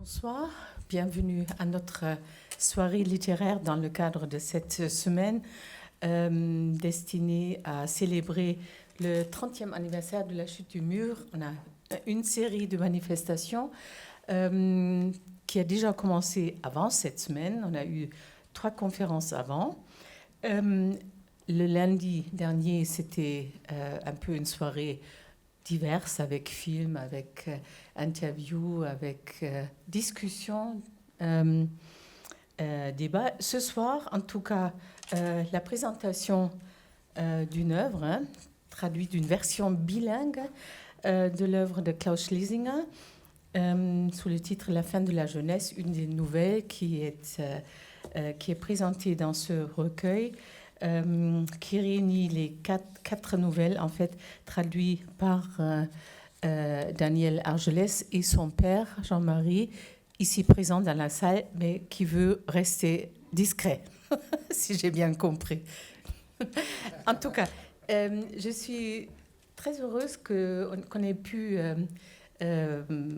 Bonsoir, bienvenue à notre soirée littéraire dans le cadre de cette semaine destinée à célébrer le 30e anniversaire de la chute du mur. On a une série de manifestations qui a déjà commencé avant cette semaine. On a eu 3 conférences avant. Le lundi dernier, c'était un peu une soirée diverses, avec films, avec interviews, avec discussions, débats. Ce soir, en tout cas, la présentation d'une œuvre, traduite d'une version bilingue de l'œuvre de Klaus Schlesinger, sous le titre « La fin de la jeunesse », une des nouvelles qui est présentée dans ce recueil, qui réunit les quatre nouvelles, en fait, traduites par Daniel Argelès et son père, Jean-Marie, ici présent dans la salle, mais qui veut rester discret, si j'ai bien compris. En tout cas, je suis très heureuse qu'on ait pu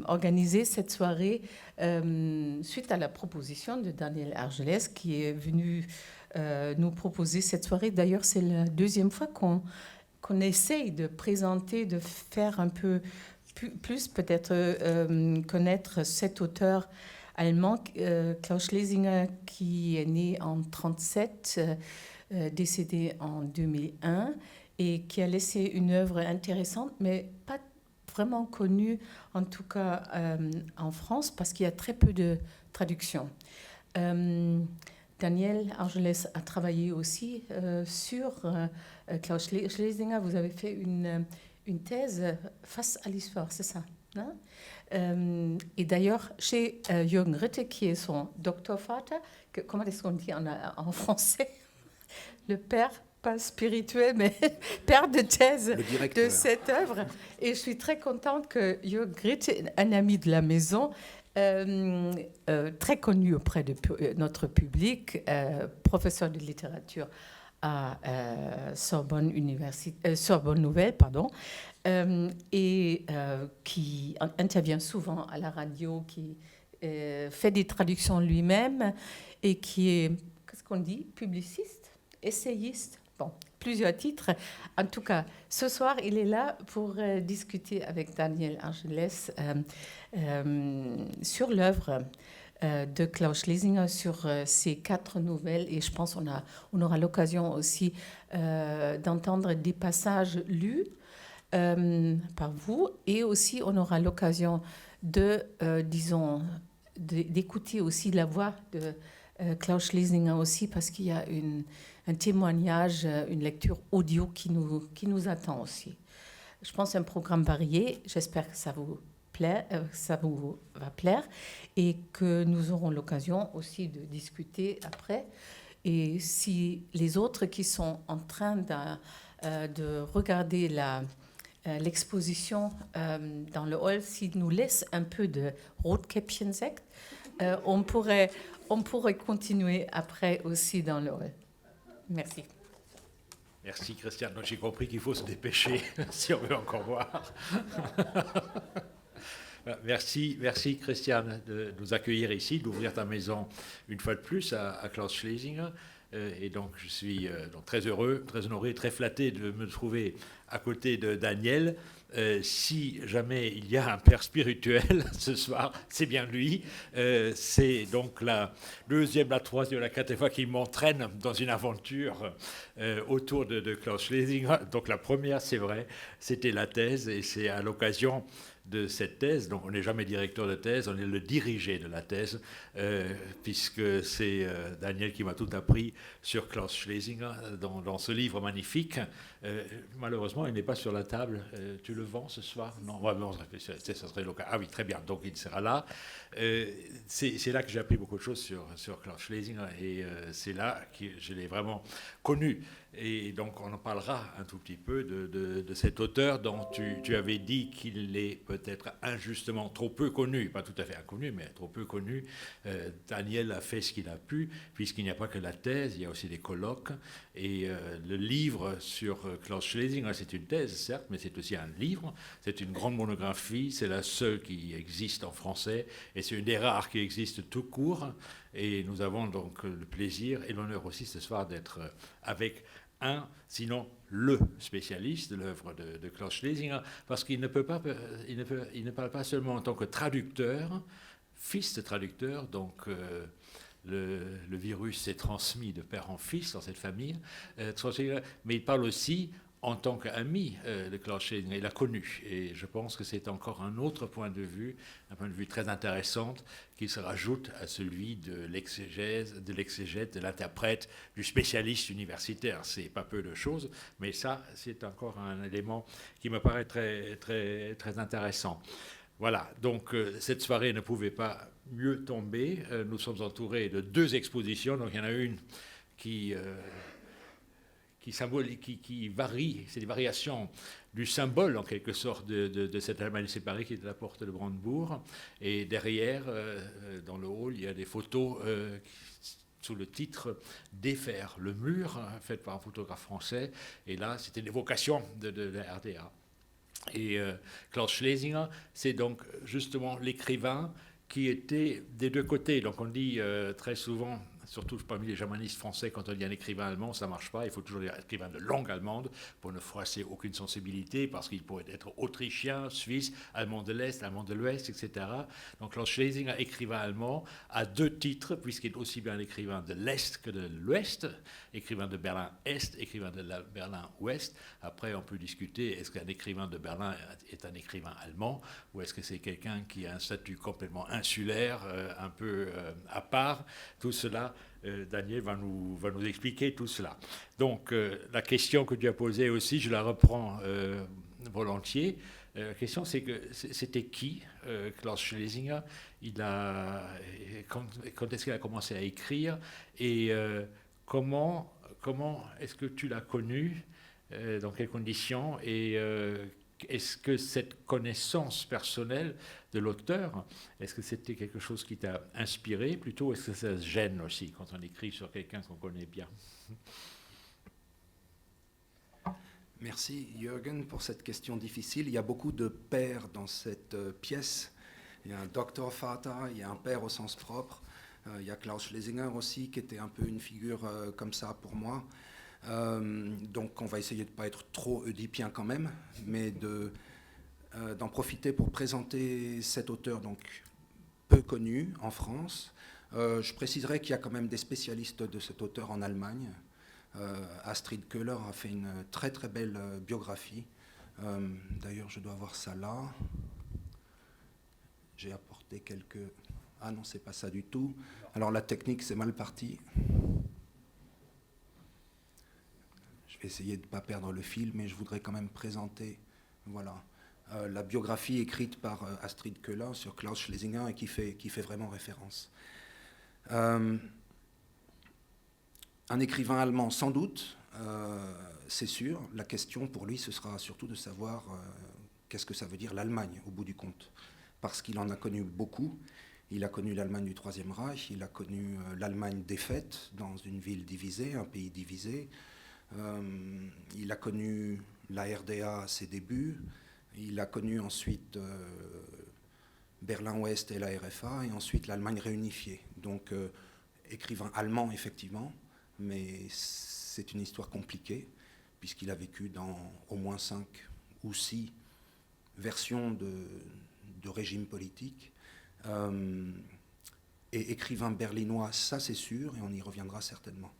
organiser cette soirée suite à la proposition de Daniel Argelès, qui est venu nous proposer cette soirée. D'ailleurs, c'est la deuxième fois qu'on essaye de présenter, de faire un peu plus peut-être connaître cet auteur allemand, Klaus Schlesinger, qui est né en 1937, décédé en 2001, et qui a laissé une œuvre intéressante, mais pas vraiment connue, en tout cas en France, parce qu'il y a très peu de traductions. Daniel Argelès a travaillé aussi sur Klaus Schlesinger. Vous avez fait une thèse face à l'histoire, c'est ça, hein? Et d'ailleurs, chez Jürgen Ritter, qui est son Doktorvater, comment est-ce qu'on dit en français? Le père, pas spirituel, mais père de thèse de cette œuvre. Et je suis très contente que Jürgen Ritter, un ami de la maison, très connu auprès de notre public, professeur de littérature à Sorbonne Nouvelle, et qui intervient souvent à la radio, qui fait des traductions lui-même et qui est, qu'est-ce qu'on dit, publiciste, essayiste, bon, plusieurs titres. En tout cas, ce soir, il est là pour discuter avec Daniel Argelès sur l'œuvre de Klaus Schlesinger, sur ces 4 nouvelles. Et je pense qu'on aura l'occasion aussi d'entendre des passages lus par vous. Et aussi, on aura l'occasion d'écouter aussi la voix de Klaus Schlesinger aussi, parce qu'il y a un témoignage, une lecture audio qui nous attend aussi. Je pense un programme varié. J'espère que ça vous va plaire et que nous aurons l'occasion aussi de discuter après. Et si les autres qui sont en train de regarder l'exposition dans le hall, s'ils nous laissent un peu de Rotkäppchensekt, on pourrait continuer après aussi dans le hall. Merci. Merci Christiane. Donc, j'ai compris qu'il faut se dépêcher si on veut encore voir. Merci Christiane de nous accueillir ici, d'ouvrir ta maison une fois de plus à Klaus Schlesinger. Et donc je suis donc très heureux, très honoré, très flatté de me trouver à côté de Daniel. Si jamais il y a un père spirituel ce soir, c'est bien lui. C'est donc la deuxième, la troisième, la quatrième fois qu'il m'entraîne dans une aventure autour de Klaus Schlesinger. Donc la première, c'est vrai, c'était la thèse, et c'est à l'occasion de cette thèse, donc on n'est jamais directeur de thèse, on est le dirigé de la thèse, puisque c'est Daniel qui m'a tout appris sur Klaus Schlesinger dans ce livre magnifique. Malheureusement, il n'est pas sur la table. Tu le vends ce soir? Non, ça serait local. Ah oui, très bien, donc il sera là. C'est là que j'ai appris beaucoup de choses sur Klaus Schlesinger, et c'est là que je l'ai vraiment connu. Et donc on en parlera un tout petit peu de cet auteur dont tu avais dit qu'il est peut-être injustement trop peu connu, pas tout à fait inconnu, mais trop peu connu. Daniel a fait ce qu'il a pu, puisqu'il n'y a pas que la thèse, il y a aussi des colloques. Et le livre sur Klaus Schlesinger, c'est une thèse, certes, mais c'est aussi un livre. C'est une grande monographie, c'est la seule qui existe en français, et c'est une des rares qui existe tout court. Et nous avons donc le plaisir et l'honneur aussi ce soir d'être avec sinon le spécialiste de l'œuvre de Klaus Schlesinger, parce qu'il ne ne parle pas seulement en tant que traducteur, fils de traducteur, donc le virus s'est transmis de père en fils dans cette famille, mais il parle aussi en tant qu'ami de Klaus Schlesinger. Il l'a connu, et je pense que c'est encore un autre point de vue, un point de vue très intéressant, qui se rajoute à celui de l'exégèse, de l'interprète, du spécialiste universitaire. C'est pas peu de choses, mais ça, c'est encore un élément qui me paraît très, très, très intéressant. Voilà, donc cette soirée ne pouvait pas mieux tomber. Nous sommes entourés de 2 expositions, donc il y en a une qui varie, c'est des variations du symbole en quelque sorte de cette Allemagne séparée qui est la porte de Brandebourg. Et derrière, dans le hall, il y a des photos sous le titre Défaire le mur, faites par un photographe français. Et là, c'était l'évocation de la RDA. Et Klaus Schlesinger, c'est donc justement l'écrivain qui était des 2 côtés. Donc on dit très souvent, surtout parmi les germanistes français, quand on dit un écrivain allemand, ça ne marche pas. Il faut toujours dire écrivain de langue allemande pour ne froisser aucune sensibilité, parce qu'il pourrait être autrichien, suisse, allemand de l'Est, allemand de l'Ouest, etc. Donc Klaus Schlesinger, écrivain allemand, a 2 titres, puisqu'il est aussi bien l'écrivain de l'Est que de l'Ouest, écrivain de Berlin-Est, écrivain de Berlin-Ouest. Après, on peut discuter, est-ce qu'un écrivain de Berlin est un écrivain allemand, ou est-ce que c'est quelqu'un qui a un statut complètement insulaire, un peu à part. Tout cela, Daniel va nous expliquer tout cela. Donc, la question que tu as posée aussi, je la reprends volontiers. La question, c'est que c'était qui, Klaus Schlesinger? Quand est-ce qu'il a commencé à écrire? Et comment est-ce que tu l'as connu? Dans quelles conditions? Et est-ce que cette connaissance personnelle de l'auteur, est-ce que c'était quelque chose qui t'a inspiré plutôt? Est-ce que ça se gêne aussi quand on écrit sur quelqu'un qu'on connaît bien? Merci Jürgen pour cette question difficile. Il y a beaucoup de pères dans cette pièce. Il y a un Doktorvater, il y a un père au sens propre. Il y a Klaus Schlesinger aussi, qui était un peu une figure comme ça pour moi. Donc on va essayer de ne pas être trop oedipien quand même, mais d'en profiter pour présenter cet auteur donc peu connu en France. Je préciserai qu'il y a quand même des spécialistes de cet auteur en Allemagne. Astrid Köhler a fait une très très belle biographie. D'ailleurs, je dois avoir ça là. J'ai apporté quelques... Ah non, c'est pas ça du tout. Alors la technique, c'est mal parti. Je vais essayer de ne pas perdre le fil, mais je voudrais quand même présenter voilà, la biographie écrite par Astrid Köhler sur Klaus Schlesinger et qui fait vraiment référence. Un écrivain allemand, sans doute, c'est sûr. La question pour lui, ce sera surtout de savoir qu'est-ce que ça veut dire l'Allemagne, au bout du compte. Parce qu'il en a connu beaucoup. Il a connu l'Allemagne du Troisième Reich, il a connu l'Allemagne défaite dans une ville divisée, un pays divisé. Il a connu la RDA à ses débuts. Il a connu ensuite Berlin-Ouest et la RFA, et ensuite l'Allemagne réunifiée. Donc, écrivain allemand, effectivement, mais c'est une histoire compliquée, puisqu'il a vécu dans au moins 5 ou 6 versions de régime politique. Et écrivain berlinois, ça c'est sûr, et on y reviendra certainement.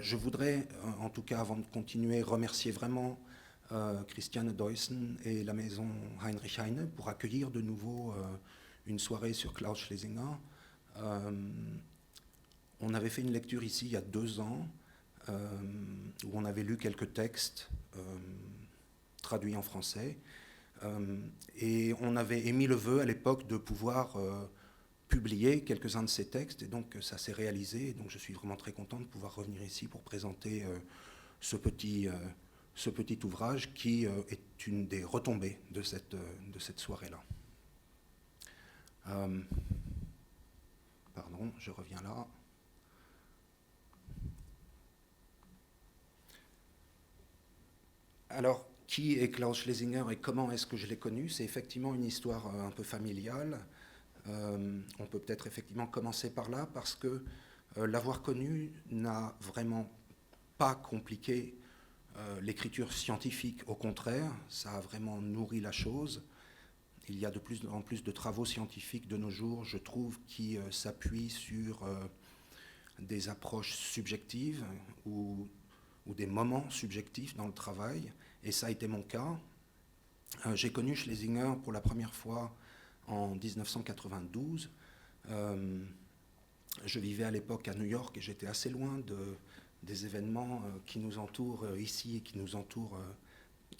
Je voudrais, en tout cas avant de continuer, remercier vraiment Christiane Deussen et la maison Heinrich Heine pour accueillir de nouveau une soirée sur Klaus Schlesinger. On avait fait une lecture ici il y a 2 ans, où on avait lu quelques textes traduits en français, et on avait émis le vœu à l'époque de pouvoir publier quelques-uns de ces textes, et donc ça s'est réalisé, et donc je suis vraiment très content de pouvoir revenir ici pour présenter ce petit ouvrage qui est une des retombées de cette soirée-là. Pardon, je reviens là. Alors, qui est Klaus Schlesinger et comment est-ce que je l'ai connu? C'est effectivement une histoire un peu familiale. On peut peut-être effectivement commencer par là, parce que l'avoir connu n'a vraiment pas compliqué l'écriture scientifique. Au contraire, ça a vraiment nourri la chose. Il y a de plus en plus de travaux scientifiques de nos jours, je trouve, qui s'appuient sur des approches subjectives ou des moments subjectifs dans le travail, et ça a été mon cas. J'ai connu Schlesinger pour la première fois en 1992. Je vivais à l'époque à New York et j'étais assez loin des événements qui nous entourent ici et qui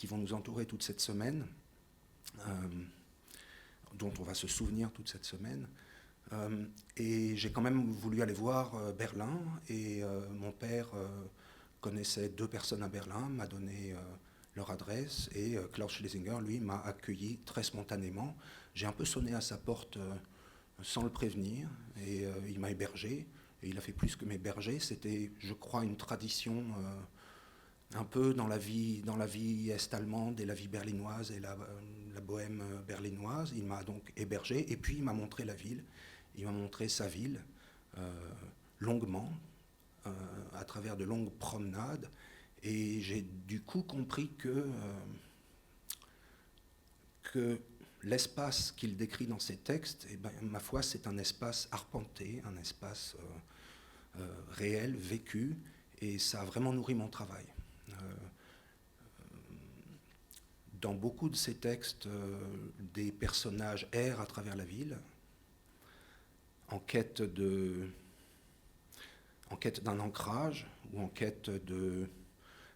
vont nous entourer toute cette semaine, dont on va se souvenir toute cette semaine. Et j'ai quand même voulu aller voir Berlin, et mon père connaissait 2 personnes à Berlin, m'a donné leur adresse, et Klaus Schlesinger, lui, m'a accueilli très spontanément. J'ai un peu sonné à sa porte sans le prévenir, et il m'a hébergé, et il a fait plus que m'héberger. C'était, je crois, une tradition un peu dans la vie est-allemande et la vie berlinoise et la bohème berlinoise. Il m'a donc hébergé, et puis il m'a montré la ville, il m'a montré sa ville longuement, à travers de longues promenades, et j'ai du coup compris que l'espace qu'il décrit dans ses textes, eh ben, ma foi, c'est un espace arpenté, un espace réel, vécu, et ça a vraiment nourri mon travail. Dans beaucoup de ces textes, des personnages errent à travers la ville, en quête d'un ancrage ou en quête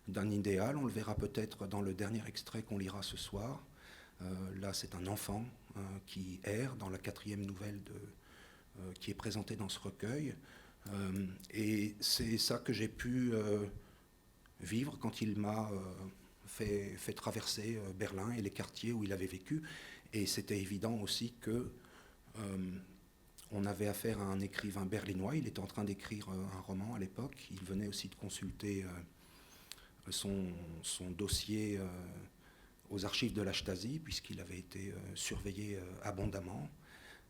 d'un idéal. On le verra peut-être dans le dernier extrait qu'on lira ce soir. Là, c'est un enfant qui erre dans la 4e nouvelle qui est présentée dans ce recueil. Et c'est ça que j'ai pu vivre quand il m'a fait traverser Berlin et les quartiers où il avait vécu. Et c'était évident aussi que on avait affaire à un écrivain berlinois. Il était en train d'écrire un roman à l'époque. Il venait aussi de consulter son dossier aux archives de la Stasi, puisqu'il avait été surveillé abondamment.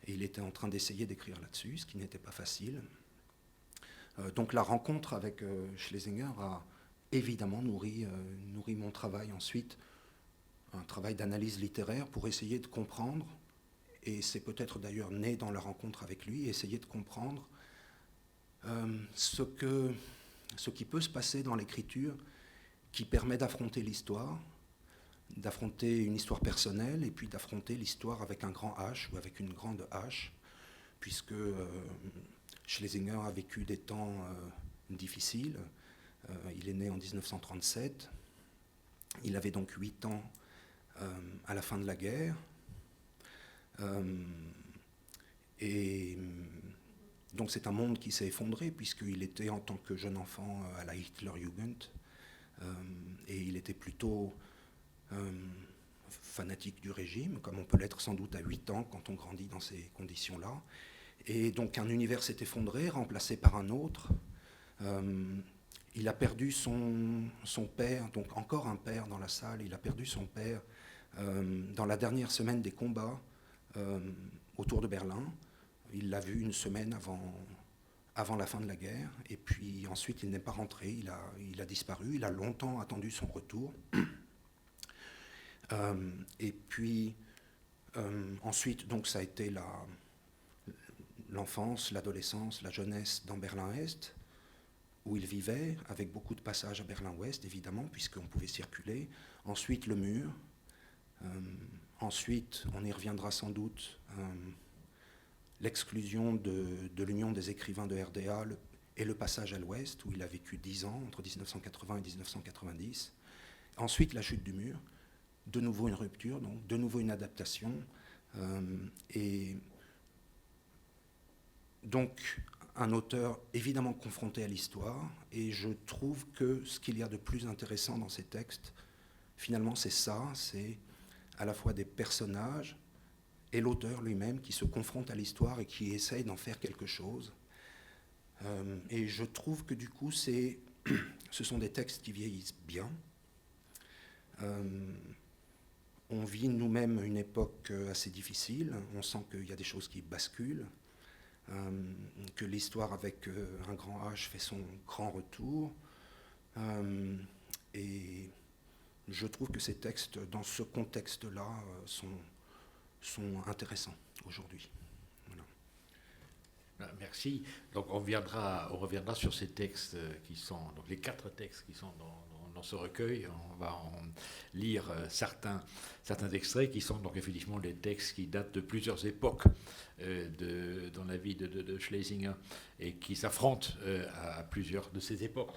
Et il était en train d'essayer d'écrire là-dessus, ce qui n'était pas facile. Donc la rencontre avec Schlesinger a évidemment nourri mon travail ensuite, un travail d'analyse littéraire pour essayer de comprendre, et c'est peut-être d'ailleurs né dans la rencontre avec lui, essayer de comprendre ce qui peut se passer dans l'écriture qui permet d'affronter l'histoire, d'affronter une histoire personnelle, et puis d'affronter l'histoire avec un grand H ou avec une grande H, puisque Schlesinger a vécu des temps difficiles. Il est né en 1937, il avait donc 8 ans à la fin de la guerre, et donc c'est un monde qui s'est effondré, puisqu'il était en tant que jeune enfant à la Hitlerjugend, et il était plutôt fanatique du régime, comme on peut l'être sans doute à 8 ans quand on grandit dans ces conditions-là. Et donc un univers s'est effondré, remplacé par un autre. Il a perdu son père, donc encore un père dans la salle, il a perdu son père dans la dernière semaine des combats autour de Berlin. Il l'a vu une semaine avant la fin de la guerre, et puis ensuite il n'est pas rentré, il a disparu, il a longtemps attendu son retour. Et puis ensuite, donc ça a été l'enfance, l'adolescence, la jeunesse dans Berlin-Est, où il vivait, avec beaucoup de passages à Berlin-Ouest, évidemment, puisqu'on pouvait circuler. Ensuite, le mur. Ensuite, on y reviendra sans doute, l'exclusion de l'Union des écrivains de RDA et le passage à l'Ouest, où il a vécu 10 ans, entre 1980 et 1990. Ensuite, la chute du mur. De nouveau une rupture, donc de nouveau une adaptation. Et donc, un auteur évidemment confronté à l'histoire, et je trouve que ce qu'il y a de plus intéressant dans ces textes, finalement, c'est ça, c'est à la fois des personnages et l'auteur lui-même qui se confrontent à l'histoire et qui essayent d'en faire quelque chose. Et je trouve que du coup, ce sont des textes qui vieillissent bien. On vit nous-mêmes une époque assez difficile, on sent qu'il y a des choses qui basculent, que l'histoire avec un grand H fait son grand retour. Et je trouve que ces textes, dans ce contexte-là, sont intéressants aujourd'hui. Voilà. Merci. Donc on reviendra sur ces textes qui sont, donc les 4 textes qui sont dans ce recueil. On va en lire certains extraits qui sont donc effectivement des textes qui datent de plusieurs époques dans la vie de Schlesinger et qui s'affrontent à plusieurs de ces époques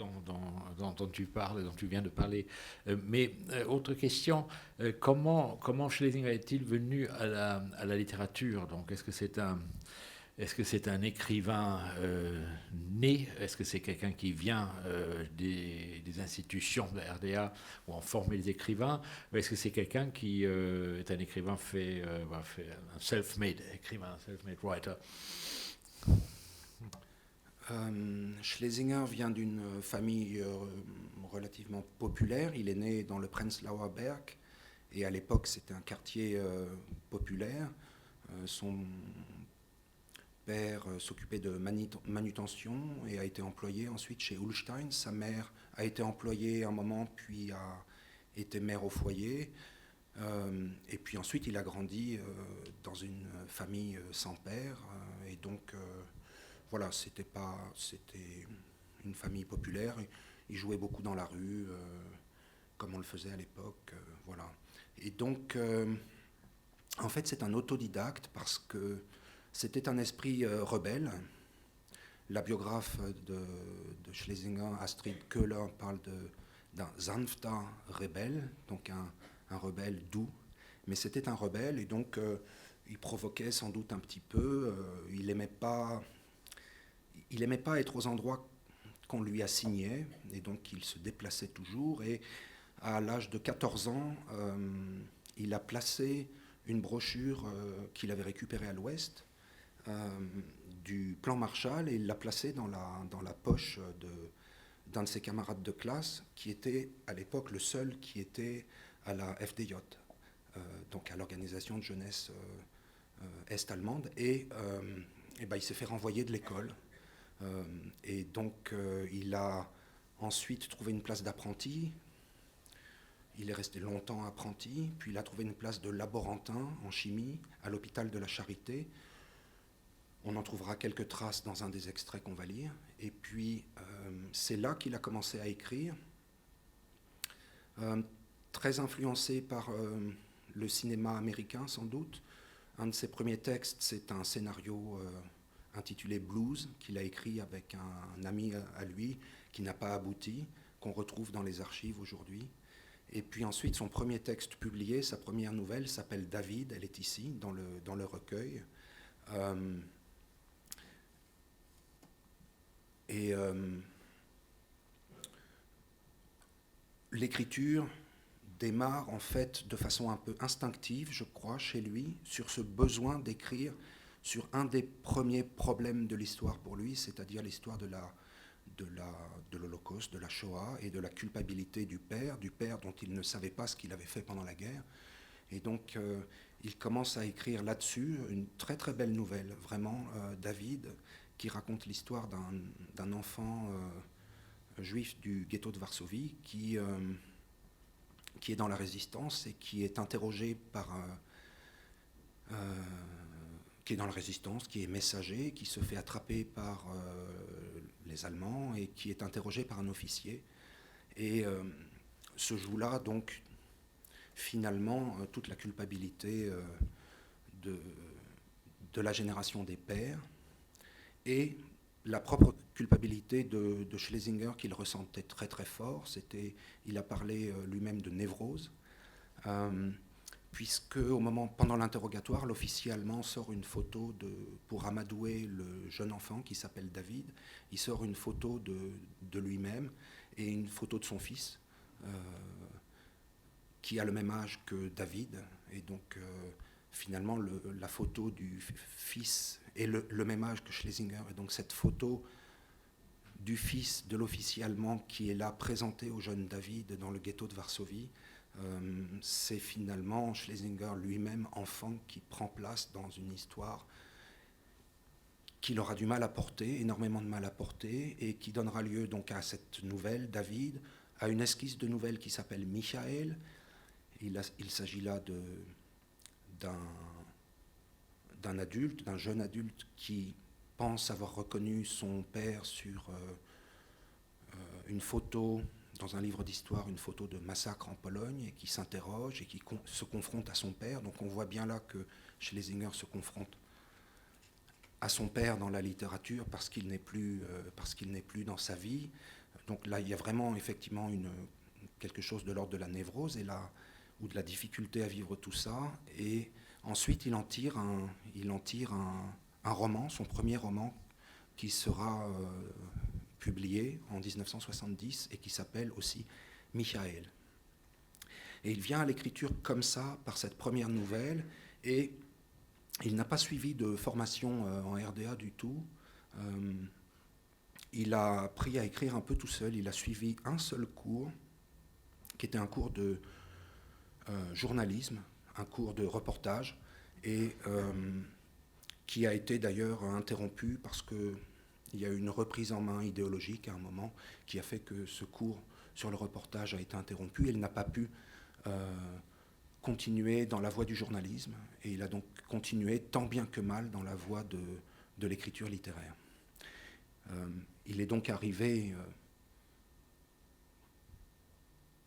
dont tu parles, dont tu viens de parler. Mais autre question, comment Schlesinger est-il venu à la littérature? Donc est-ce que c'est un écrivain né? Est-ce que c'est quelqu'un qui vient des institutions de la RDA où on formait les écrivains? Ou est-ce que c'est quelqu'un qui est un écrivain fait un self-made écrivain, un self-made writer? Schlesinger vient d'une famille relativement populaire. Il est né dans le Prenzlauer Berg et à l'époque c'était un quartier populaire. Son père s'occupait de manutention et a été employé ensuite chez Ullstein. Sa mère a été employée un moment, puis a été mère au foyer. Et puis ensuite, il a grandi dans une famille sans père. Et donc, voilà, c'était une famille populaire. Il jouait beaucoup dans la rue, comme on le faisait à l'époque. Voilà. Et donc, en fait, c'est un autodidacte parce que c'était un esprit rebelle. La biographe de Schlesinger, Astrid Köhler, parle d'un sanfter rebelle, donc un rebelle doux. Mais c'était un rebelle et donc il provoquait sans doute un petit peu. Il n'aimait pas être aux endroits qu'on lui assignait et donc il se déplaçait toujours. Et à l'âge de 14 ans, il a placé une brochure qu'il avait récupérée à l'Ouest, du plan Marshall, et il l'a placé dans la poche d'un de ses camarades de classe qui était à l'époque le seul qui était à la FDJ, donc à l'organisation de jeunesse est-allemande, et il s'est fait renvoyer de l'école. Et donc il a ensuite trouvé une place d'apprenti. Il est resté longtemps apprenti, puis il a trouvé une place de laborantin en chimie à l'hôpital de la Charité. On en trouvera quelques traces dans un des extraits qu'on va lire. Et puis, c'est là qu'il a commencé à écrire, très influencé par le cinéma américain, sans doute. Un de ses premiers textes, c'est un scénario intitulé Blues, qu'il a écrit avec un ami à lui, qui n'a pas abouti, qu'on retrouve dans les archives aujourd'hui. Et puis ensuite, son premier texte publié, sa première nouvelle, s'appelle David, elle est ici, dans le recueil. L'écriture démarre en fait de façon un peu instinctive, je crois, chez lui, sur ce besoin d'écrire sur un des premiers problèmes de l'histoire pour lui, c'est-à-dire l'histoire de l'Holocauste, de la Shoah et de la culpabilité du père dont il ne savait pas ce qu'il avait fait pendant la guerre. Et donc, il commence à écrire là-dessus une très très belle nouvelle, vraiment, David, qui raconte l'histoire d'un enfant juif du ghetto de Varsovie qui est dans la résistance et qui est interrogé qui est dans la résistance, qui est messager, qui se fait attraper par les Allemands et qui est interrogé par un officier. Et se joue là, donc, finalement, toute la culpabilité de la génération des pères et la propre culpabilité de Schlesinger qu'il ressentait très très fort. Il a parlé lui-même de névrose. puisque pendant l'interrogatoire, l'officier allemand sort une photo pour amadouer le jeune enfant qui s'appelle David. Il sort une photo de lui-même et une photo de son fils, qui a le même âge que David. Et donc, finalement, la photo du fils est le même âge que Schlesinger. Et donc, cette photo du fils de l'officier allemand qui est là présenté au jeune David dans le ghetto de Varsovie, c'est finalement Schlesinger lui-même, enfant, qui prend place dans une histoire qu'il aura du mal à porter, énormément de mal à porter, et qui donnera lieu donc à cette nouvelle, David, à une esquisse de nouvelle qui s'appelle Michael. Il s'agit là d'un adulte, d'un jeune adulte qui pense avoir reconnu son père sur une photo, dans un livre d'histoire, une photo de massacre en Pologne, et qui s'interroge et qui se confronte à son père. Donc on voit bien là que Schlesinger se confronte à son père dans la littérature parce qu'il n'est plus dans sa vie. Donc là, il y a vraiment effectivement quelque chose de l'ordre de la névrose ou de la difficulté à vivre tout ça. Et ensuite, il en tire un roman, son premier roman, qui sera publié en 1970 et qui s'appelle aussi Michael. Et il vient à l'écriture comme ça, par cette première nouvelle, et il n'a pas suivi de formation en RDA du tout. Il a appris à écrire un peu tout seul. Il a suivi un seul cours, qui était un cours de journalisme, un cours de reportage, et qui a été d'ailleurs interrompu parce qu'il y a eu une reprise en main idéologique à un moment qui a fait que ce cours sur le reportage a été interrompu. Il n'a pas pu continuer dans la voie du journalisme, et il a donc continué tant bien que mal dans la voie de l'écriture littéraire. Il est donc arrivé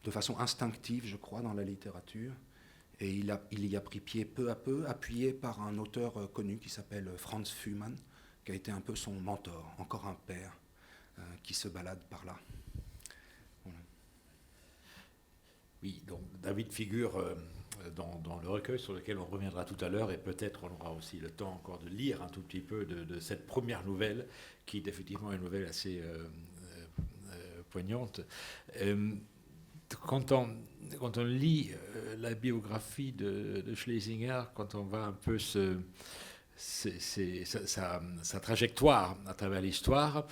de façon instinctive, je crois, dans la littérature, et il y a pris pied peu à peu, appuyé par un auteur connu qui s'appelle Franz Fuhrmann, qui a été un peu son mentor, encore un père qui se balade par là. Voilà. Oui, donc David figure dans le recueil sur lequel on reviendra tout à l'heure, et peut-être on aura aussi le temps encore de lire un tout petit peu de cette première nouvelle, qui est effectivement une nouvelle assez poignante. Quand on lit la biographie de Schlesinger, quand on va un peu sa trajectoire à travers l'histoire,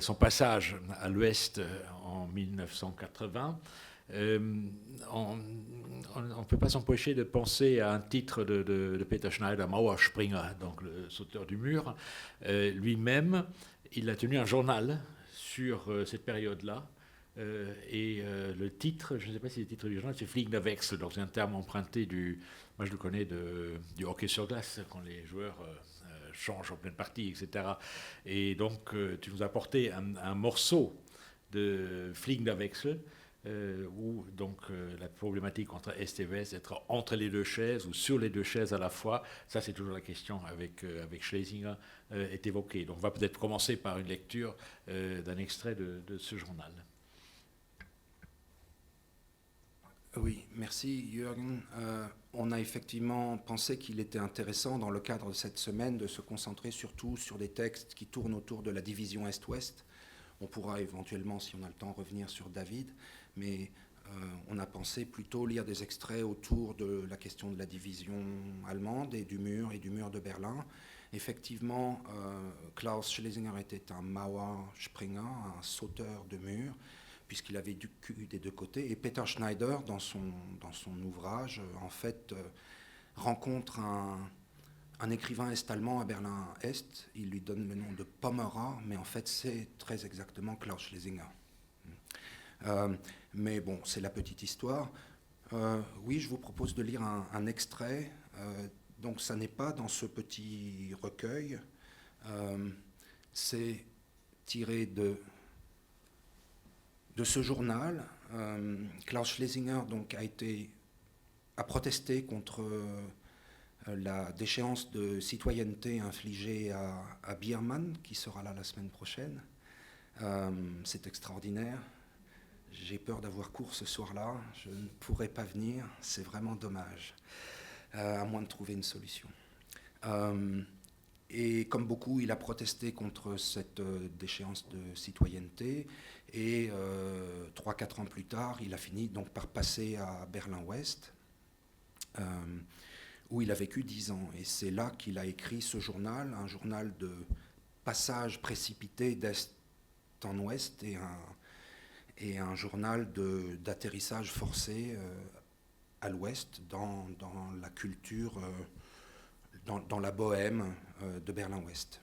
son passage à l'Ouest en 1980, on ne peut pas s'empêcher de penser à un titre de Peter Schneider, Mauerspringer, donc le sauteur du mur. Lui-même, il a tenu un journal sur cette période-là. Et le titre, je ne sais pas si le titre du journal, c'est Fliegender Wechsel, donc c'est un terme emprunté moi je le connais du hockey sur glace, quand les joueurs changent en pleine partie, etc. Et donc tu nous as apporté un morceau de Fliegender Wechsel, où donc la problématique entre Est et Ouest, être entre les deux chaises ou sur les deux chaises à la fois, ça c'est toujours la question avec Schlesinger, est évoquée. Donc on va peut-être commencer par une lecture d'un extrait de ce journal. Oui, merci Jürgen. On a effectivement pensé qu'il était intéressant dans le cadre de cette semaine de se concentrer surtout sur des textes qui tournent autour de la division Est-Ouest. On pourra éventuellement, si on a le temps, revenir sur David, mais on a pensé plutôt lire des extraits autour de la question de la division allemande et du mur de Berlin. Effectivement, Klaus Schlesinger était un Mauerspringer, un sauteur de mur, puisqu'il avait du cul des deux côtés. Et Peter Schneider, dans son ouvrage, en fait, rencontre un écrivain est-allemand à Berlin-Est. Il lui donne le nom de Pommerer, mais en fait, c'est très exactement Klaus Schlesinger. Mais bon, c'est la petite histoire. Oui, je vous propose de lire un extrait. Donc, ça n'est pas dans ce petit recueil. C'est tiré de ce journal. Klaus Schlesinger donc, a protesté contre la déchéance de citoyenneté infligée à Biermann, qui sera là la semaine prochaine. C'est extraordinaire. j'ai peur d'avoir cours ce soir-là, je ne pourrai pas venir, c'est vraiment dommage, à moins de trouver une solution. Et comme beaucoup, il a protesté contre cette déchéance de citoyenneté, et 3-4 ans plus tard, il a fini donc par passer à Berlin-Ouest, où il a vécu 10 ans. Et c'est là qu'il a écrit ce journal, un journal de passage précipité d'Est en Ouest, et un journal d'atterrissage forcé à l'Ouest, dans la culture, dans la bohème de Berlin-Ouest.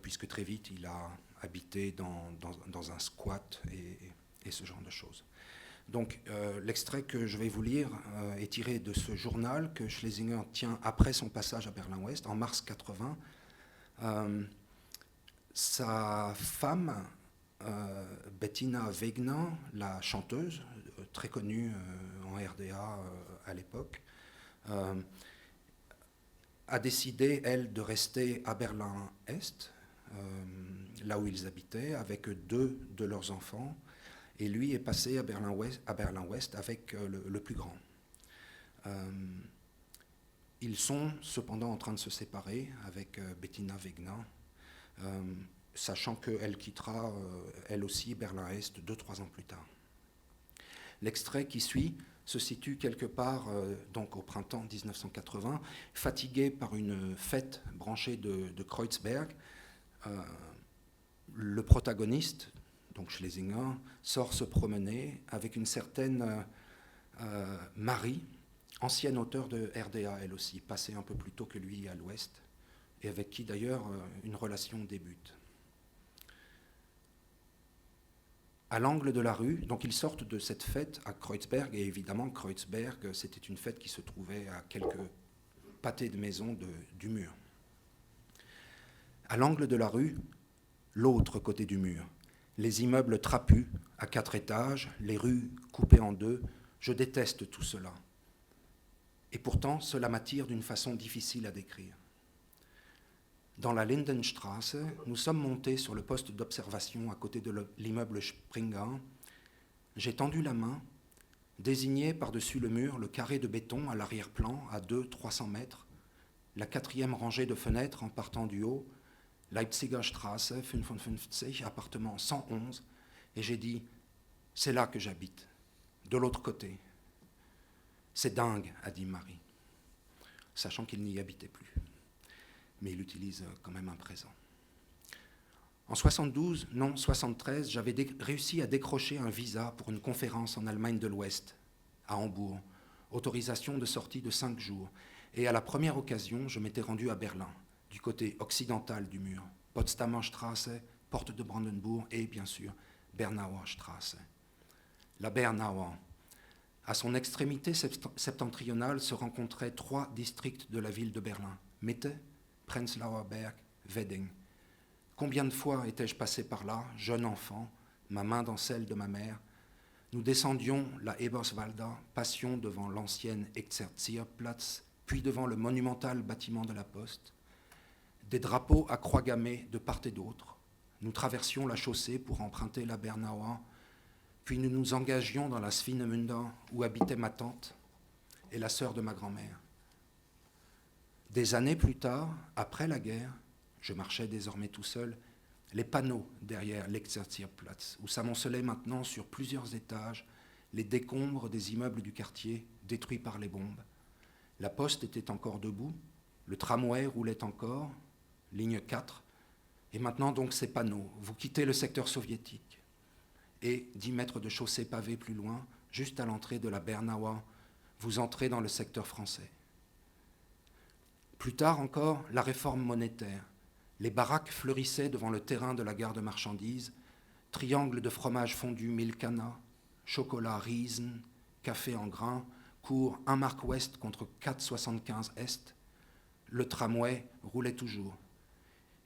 Puisque très vite, il a habité dans un squat et ce genre de choses. Donc, l'extrait que je vais vous lire est tiré de ce journal que Schlesinger tient après son passage à Berlin-Ouest, en mars 80. Sa femme, Bettina Wegner, la chanteuse, très connue en RDA à l'époque, a décidé, elle, de rester à Berlin-Est, là où ils habitaient, avec 2 de leurs enfants, et lui est passé à Berlin-Ouest avec le plus grand. Ils sont cependant en train de se séparer avec Bettina Wegner, sachant qu'elle quittera elle aussi Berlin-Est 2-3 ans plus tard. L'extrait qui suit se situe quelque part donc au printemps 1980, fatigué par une fête branchée de Kreuzberg. Le protagoniste, donc Schlesinger, sort se promener avec une certaine Marie, ancienne auteure de RDA elle aussi, passée un peu plus tôt que lui à l'Ouest, et avec qui d'ailleurs une relation débute. À l'angle de la rue, donc ils sortent de cette fête à Kreuzberg, et évidemment Kreuzberg, c'était une fête qui se trouvait à quelques pâtés de maison du mur. À l'angle de la rue, l'autre côté du mur, les immeubles trapus, à 4 étages, les rues coupées en 2, je déteste tout cela. Et pourtant, cela m'attire d'une façon difficile à décrire. Dans la Lindenstraße, nous sommes montés sur le poste d'observation à côté de l'immeuble Springer. J'ai tendu la main, désigné par-dessus le mur le carré de béton à l'arrière-plan à 200-300 mètres, la 4e rangée de fenêtres en partant du haut, Leipziger Straße 55, appartement 111, et j'ai dit « C'est là que j'habite, de l'autre côté. » « C'est dingue, a dit Marie, sachant qu'il n'y habitait plus. Mais il utilise quand même un présent. En 72, non, 73, j'avais réussi à décrocher un visa pour une conférence en Allemagne de l'Ouest, à Hambourg, autorisation de sortie de 5 jours. Et à la première occasion, je m'étais rendu à Berlin, du côté occidental du mur, Potsdamer Straße, porte de Brandenbourg et, bien sûr, Bernauer Straße. La Bernauer. À son extrémité septentrionale se rencontraient 3 districts de la ville de Berlin, Mitte, Prenzlauer Berg, Wedding. Combien de fois étais-je passé par là, jeune enfant, ma main dans celle de ma mère. Nous descendions la Eberswalder, passions devant l'ancienne Exerzierplatz, puis devant le monumental bâtiment de la Poste. Des drapeaux à croix gammées de part et d'autre. Nous traversions la chaussée pour emprunter la Bernauer, puis nous nous engagions dans la Swinemünder où habitait ma tante et la sœur de ma grand-mère. Des années plus tard, après la guerre, je marchais désormais tout seul, les panneaux derrière l'Exerzierplatz, où s'amoncelaient maintenant sur plusieurs étages les décombres des immeubles du quartier détruits par les bombes. La poste était encore debout, le tramway roulait encore, ligne 4, et maintenant donc ces panneaux, vous quittez le secteur soviétique. Et 10 mètres de chaussée pavée plus loin, juste à l'entrée de la Bernauer, vous entrez dans le secteur français. Plus tard encore, la réforme monétaire. Les baraques fleurissaient devant le terrain de la gare de marchandises, triangles de fromage fondu Milkana, chocolat Riesen, café en grains, cours 1 mark ouest contre 4,75 est. Le tramway roulait toujours.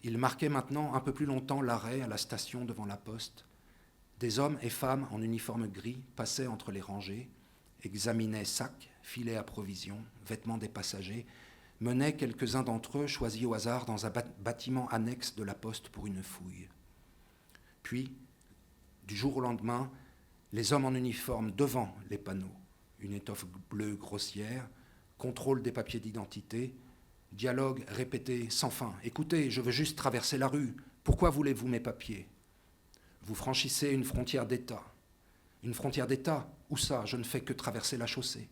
Il marquait maintenant un peu plus longtemps l'arrêt à la station devant la poste. Des hommes et femmes en uniforme gris passaient entre les rangées, examinaient sacs, filets à provisions, vêtements des passagers, menaient quelques-uns d'entre eux choisis au hasard dans un bâtiment annexe de la poste pour une fouille. Puis, du jour au lendemain, Les hommes en uniforme devant les panneaux, une étoffe bleue grossière, contrôle des papiers d'identité, dialogue répété sans fin. Écoutez, je veux juste traverser la rue. Pourquoi voulez-vous mes papiers? Vous franchissez une frontière d'État. Une frontière d'État? Où ça? Je ne fais que traverser la chaussée.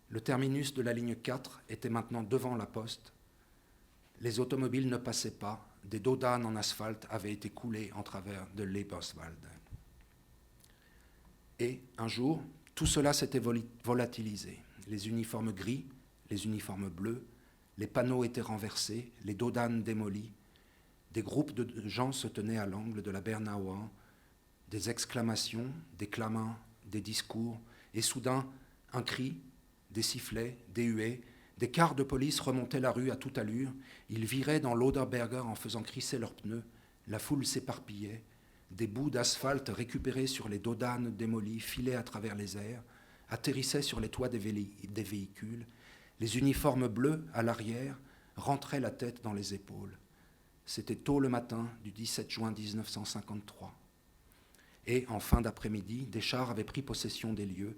Le terminus de la ligne 4 était maintenant devant la poste. Les automobiles ne passaient pas. Des dos d'âne en asphalte avaient été coulés en travers de l'Eberswald. Et un jour, tout cela s'était volatilisé. Les uniformes gris, les uniformes bleus, les panneaux étaient renversés, les dos d'âne démolis. Des groupes de gens se tenaient à l'angle de la Bernauer, des exclamations, des clamins, des discours, et soudain, un cri, des sifflets, des huées, des cars de police remontaient la rue à toute allure, ils viraient dans l'Oderberger en faisant crisser leurs pneus, la foule s'éparpillait, des bouts d'asphalte récupérés sur les dos d'âne démolis filaient à travers les airs, atterrissaient sur les toits des véhicules, les uniformes bleus à l'arrière rentraient la tête dans les épaules. C'était tôt le matin du 17 juin 1953. Et en fin d'après-midi, des chars avaient pris possession des lieux,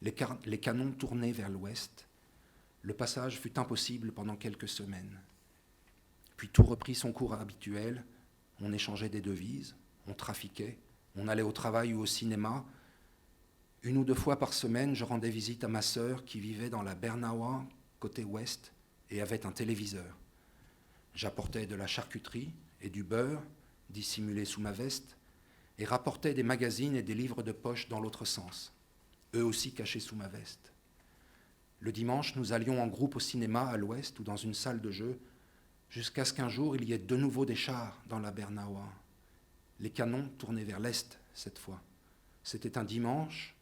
les canons tournaient vers l'ouest. Le passage fut impossible pendant quelques semaines. Puis tout reprit son cours habituel, on échangeait des devises, on trafiquait, on allait au travail ou au cinéma. Une ou deux fois par semaine, je rendais visite à ma sœur qui vivait dans la Bernauer, côté ouest, et avait un téléviseur. J'apportais de la charcuterie et du beurre, dissimulé sous ma veste, et rapportais des magazines et des livres de poche dans l'autre sens, eux aussi cachés sous ma veste. Le dimanche, nous allions en groupe au cinéma à l'ouest ou dans une salle de jeu, jusqu'à ce qu'un jour, il y ait de nouveau des chars dans la Bernauer. Les canons tournaient vers l'est cette fois. C'était un dimanche,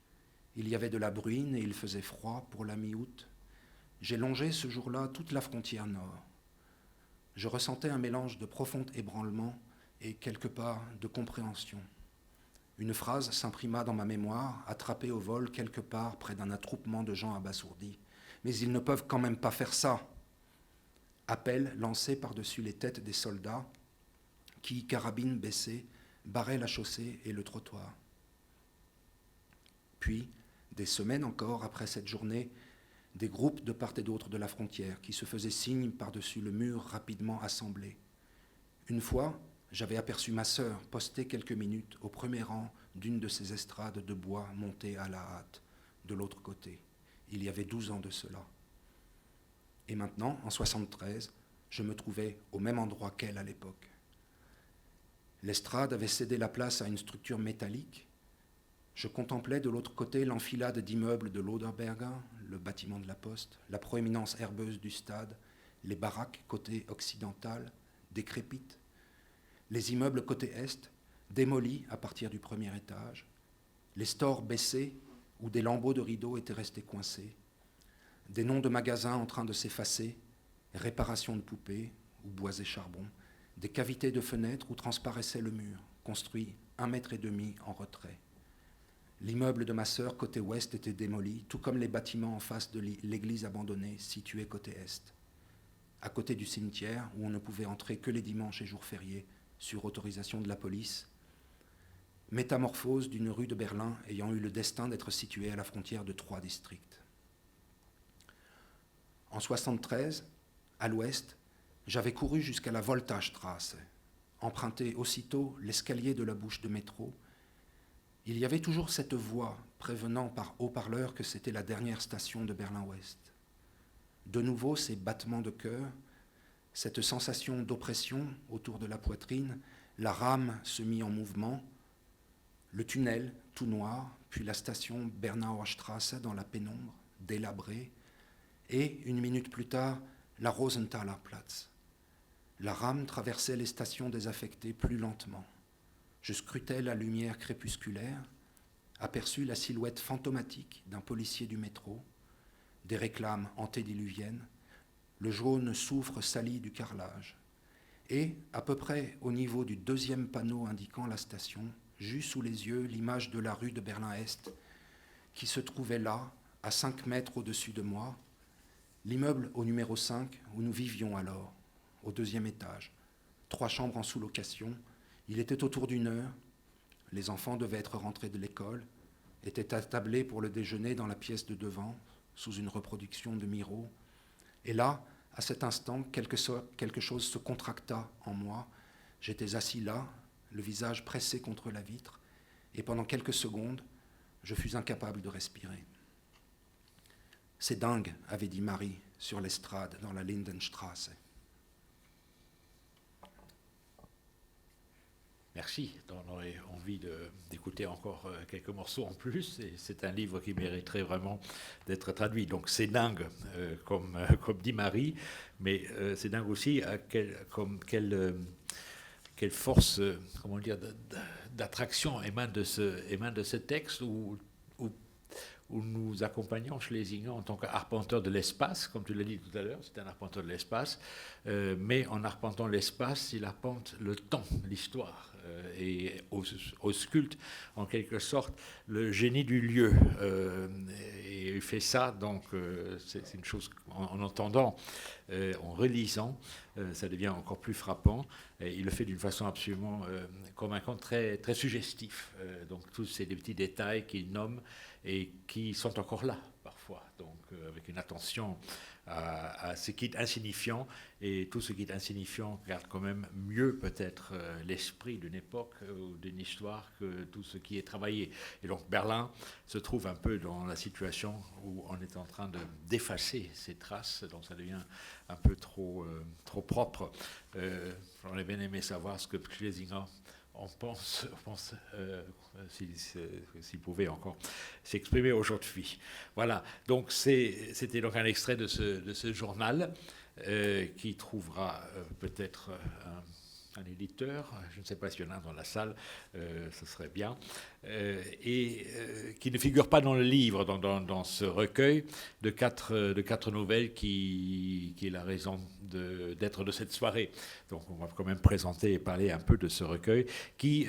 il y avait de la bruine et il faisait froid pour la mi-août. J'ai longé ce jour-là toute la frontière nord. Je ressentais un mélange de profond ébranlement et quelque part de compréhension. Une phrase s'imprima dans ma mémoire, attrapée au vol quelque part près d'un attroupement de gens abasourdis. Mais ils ne peuvent quand même pas faire ça. Appel lancé par-dessus les têtes des soldats qui, carabines baissées, barraient la chaussée et le trottoir. Puis, des semaines encore après cette journée, des groupes de part et d'autre de la frontière qui se faisaient signe par-dessus le mur rapidement assemblés. Une fois, j'avais aperçu ma sœur postée quelques minutes au premier rang d'une de ces estrades de bois montées à la hâte, de l'autre côté. Il y avait 12 ans de cela. Et maintenant, en 1973, je me trouvais au même endroit qu'elle à l'époque. L'estrade avait cédé la place à une structure métallique. Je contemplais de l'autre côté l'enfilade d'immeubles de l'Oderberger, le bâtiment de la poste, la proéminence herbeuse du stade, les baraques côté occidental, décrépites, les immeubles côté est, démolis à partir du premier étage, les stores baissés où des lambeaux de rideaux étaient restés coincés, des noms de magasins en train de s'effacer, réparation de poupées ou bois et charbon, des cavités de fenêtres où transparaissait le mur, construit 1,5 mètre en retrait. L'immeuble de ma sœur côté ouest était démoli, tout comme les bâtiments en face de l'église abandonnée située côté est, à côté du cimetière où on ne pouvait entrer que les dimanches et jours fériés sur autorisation de la police. Métamorphose d'une rue de Berlin ayant eu le destin d'être située à la frontière de 3 districts. En 1973, à l'ouest, j'avais couru jusqu'à la Voltastrasse, emprunté aussitôt l'escalier de la bouche de métro. Il y avait toujours cette voix prévenant par haut-parleur que c'était la dernière station de Berlin-Ouest. De nouveau, ces battements de cœur, cette sensation d'oppression autour de la poitrine, la rame se mit en mouvement, le tunnel tout noir, puis la station Bernauer Strasse dans la pénombre, délabrée, et, une minute plus tard, la Rosenthaler Platz. La rame traversait les stations désaffectées plus lentement. Je scrutais la lumière crépusculaire, aperçus la silhouette fantomatique d'un policier du métro, des réclames antédiluviennes, le jaune soufre sali du carrelage, et, à peu près au niveau du deuxième panneau indiquant la station, j'eus sous les yeux l'image de la rue de Berlin-Est, qui se trouvait là, à 5 mètres au-dessus de moi, l'immeuble au numéro 5 où nous vivions alors, au 2e étage, 3 chambres en sous-location. Il était autour d'1 heure. Les enfants devaient être rentrés de l'école, étaient attablés pour le déjeuner dans la pièce de devant, sous une reproduction de Miro. Et là, à cet instant, quelque chose se contracta en moi. J'étais assis là, le visage pressé contre la vitre, et pendant quelques secondes, je fus incapable de respirer. « C'est dingue », avait dit Marie sur l'estrade dans la Lindenstraße. Merci. On aurait envie d'écouter encore quelques morceaux en plus. Et c'est un livre qui mériterait vraiment d'être traduit. Donc c'est dingue, comme dit Marie, mais c'est dingue aussi quelle force, comment dire, d'attraction émane de ce texte où nous accompagnons Schlesinger en tant qu'arpenteur de l'espace, comme tu l'as dit tout à l'heure, c'est un arpenteur de l'espace, mais en arpentant l'espace, il arpente le temps, l'histoire, et ausculte en quelque sorte le génie du lieu. Et il fait ça, donc c'est une chose, en entendant, en relisant, ça devient encore plus frappant. Et il le fait d'une façon absolument convaincante, très, très suggestif. Donc tous ces petits détails qu'il nomme et qui sont encore là parfois, donc avec une attention à ce qui est insignifiant, et tout ce qui est insignifiant garde quand même mieux peut-être l'esprit d'une époque ou d'une histoire que tout ce qui est travaillé. Et donc Berlin se trouve un peu dans la situation où on est en train d'effacer ces traces, donc ça devient un peu trop propre. J'aurais bien aimé savoir ce que Schlesinger on pense s'il pouvait encore s'exprimer aujourd'hui. Voilà, donc c'était donc un extrait de ce journal qui trouvera peut-être un éditeur, je ne sais pas s'il y en a dans la salle, ce serait bien, et qui ne figure pas dans le livre, dans ce recueil de quatre nouvelles qui est la raison d'être de cette soirée. Donc on va quand même présenter et parler un peu de ce recueil qui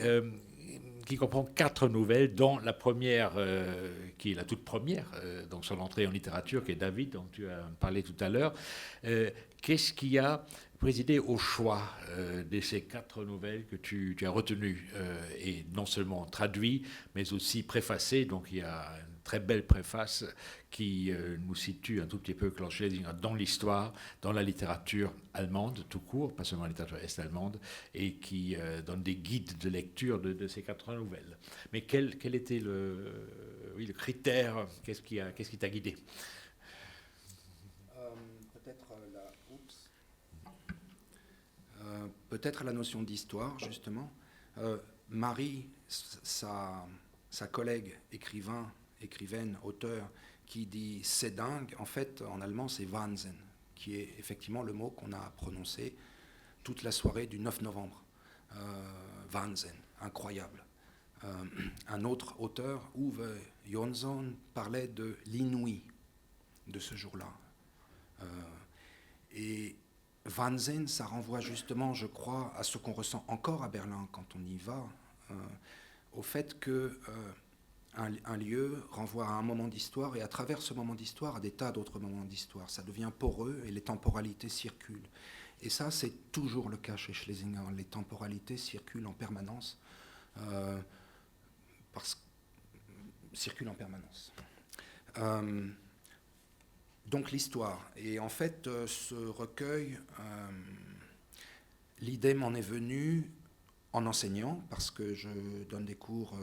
comprend 4 nouvelles, dont la première, qui est la toute première, donc son entrée en littérature, qui est David, dont tu as parlé tout à l'heure. Qu'est-ce qui a présidé au choix de ces 4 nouvelles que tu as retenues, et non seulement traduites, mais aussi préfacées? Donc il y a une très belle préface qui nous situe un tout petit peu Klaus Schlesinger dans l'histoire, dans la littérature allemande tout court, pas seulement la littérature est-allemande, et qui donne des guides de lecture de ces 4 nouvelles. Mais quel était le critère? Qu'est-ce qui t'a guidé? Peut-être la notion d'histoire, justement. Marie, sa collègue écrivaine, auteur, qui dit « c'est dingue », en fait, en allemand, c'est « Wahnsinn », qui est effectivement le mot qu'on a prononcé toute la soirée du 9 novembre. Wahnsinn, incroyable. Un autre auteur, Uwe Jonsson, parlait de l'inouï de ce jour-là. Et Wahnsinn, ça renvoie justement, je crois, à ce qu'on ressent encore à Berlin quand on y va, au fait que un lieu renvoie à un moment d'histoire, et à travers ce moment d'histoire, à des tas d'autres moments d'histoire. Ça devient poreux et les temporalités circulent. Et ça, c'est toujours le cas chez Schlesinger. Les temporalités circulent en permanence. Circulent en permanence. Donc l'histoire. Et en fait, ce recueil, l'idée m'en est venue en enseignant, parce que je donne des cours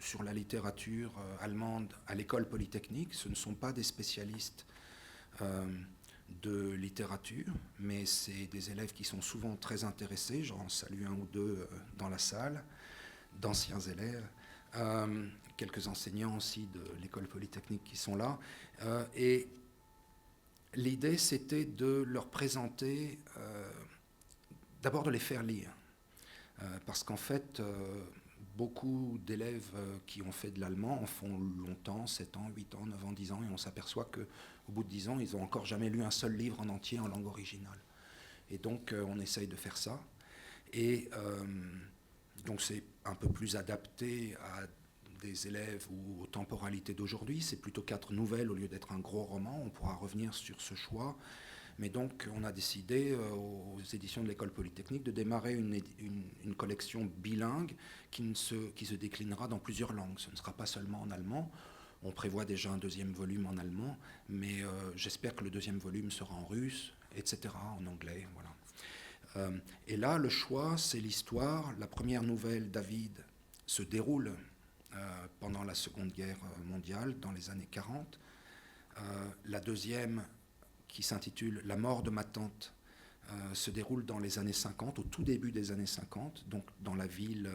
sur la littérature allemande à l'école polytechnique. Ce ne sont pas des spécialistes de littérature, mais c'est des élèves qui sont souvent très intéressés. J'en salue un ou deux dans la salle, d'anciens élèves. Quelques enseignants aussi de l'école polytechnique qui sont là. Et l'idée, c'était de leur présenter, d'abord de les faire lire. Parce qu'en fait, beaucoup d'élèves qui ont fait de l'allemand en font longtemps, 7 ans, 8 ans, 9 ans, 10 ans, et on s'aperçoit qu'au bout de 10 ans, ils n'ont encore jamais lu un seul livre en entier en langue originale. Et donc, on essaye de faire ça. Et donc, c'est un peu plus adapté à des élèves ou aux temporalités d'aujourd'hui. C'est plutôt 4 nouvelles au lieu d'être un gros roman. On pourra revenir sur ce choix. Mais donc, on a décidé aux éditions de l'École Polytechnique de démarrer une collection bilingue qui se déclinera dans plusieurs langues. Ce ne sera pas seulement en allemand. On prévoit déjà un deuxième volume en allemand, mais j'espère que le deuxième volume sera en russe, etc., en anglais. Voilà. Et là, le choix, c'est l'histoire. La première nouvelle, David, se déroule pendant la Seconde Guerre mondiale, dans les années 40. La deuxième, qui s'intitule « La mort de ma tante », se déroule dans les années 50, au tout début des années 50, donc dans la ville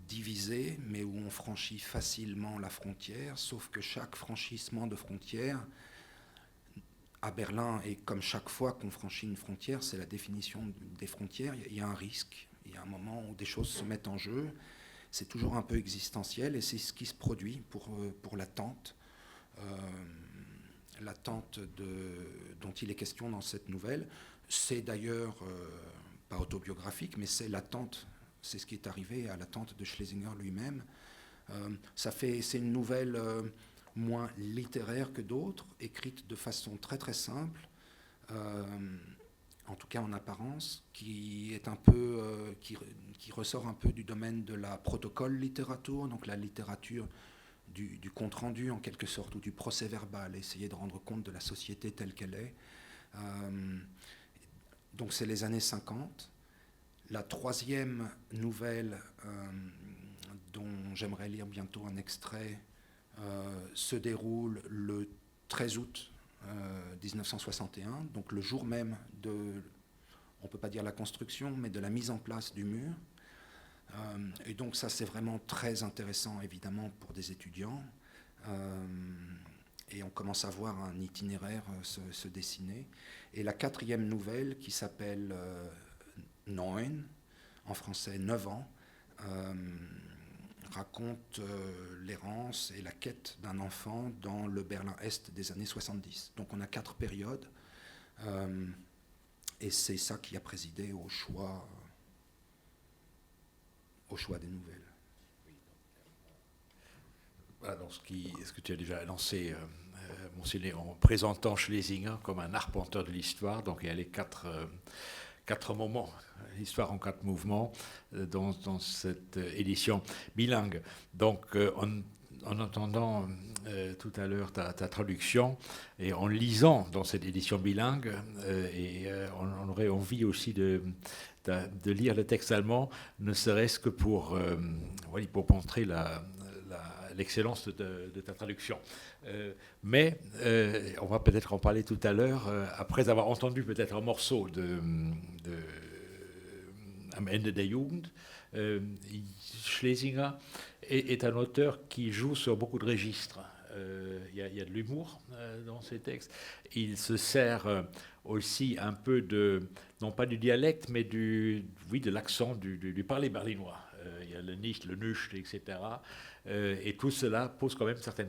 divisée, mais où on franchit facilement la frontière, sauf que chaque franchissement de frontière, à Berlin, et comme chaque fois qu'on franchit une frontière, c'est la définition des frontières, il y a un risque, il y a un moment où des choses se mettent en jeu, c'est toujours un peu existentiel, et c'est ce qui se produit pour la tante. La tante dont il est question dans cette nouvelle, c'est d'ailleurs pas autobiographique, mais c'est la tante, c'est ce qui est arrivé à la tante de Schlesinger lui-même. C'est une nouvelle moins littéraire que d'autres, écrite de façon très très simple, en tout cas en apparence, qui est un peu, qui ressort un peu du domaine de la protocole littérature, donc la littérature du compte-rendu en quelque sorte, ou du procès-verbal, essayer de rendre compte de la société telle qu'elle est. Donc c'est les années 50. La troisième nouvelle, dont j'aimerais lire bientôt un extrait, se déroule le 13 août 1961, donc le jour même de, on ne peut pas dire la construction, mais de la mise en place du mur. Et donc ça, c'est vraiment très intéressant, évidemment, pour des étudiants. Et on commence à voir un itinéraire se dessiner. Et la quatrième nouvelle, qui s'appelle Neun, en français 9 ans, raconte l'errance et la quête d'un enfant dans le Berlin-Est des années 70. Donc on a 4 périodes. Et c'est ça qui a présidé au choix des nouvelles. Voilà, donc ce que tu as déjà annoncé, Monsignor, en présentant Schlesinger comme un arpenteur de l'histoire. Donc il y a les 4 moments, l'histoire en 4 mouvements, dans cette édition bilingue. Donc en entendant tout à l'heure ta traduction et en lisant dans cette édition bilingue, on aurait envie aussi de lire le texte allemand, ne serait-ce que pour montrer l'excellence de ta traduction. Mais on va peut-être en parler tout à l'heure, après avoir entendu peut-être un morceau de Am Ende der Jugend. Schlesinger est un auteur qui joue sur beaucoup de registres. Il y a de l'humour dans ses textes. Il se sert aussi un peu non pas du dialecte, mais de l'accent du parler berlinois. Il y a le nicht, le nücht, etc. Et tout cela pose quand même certains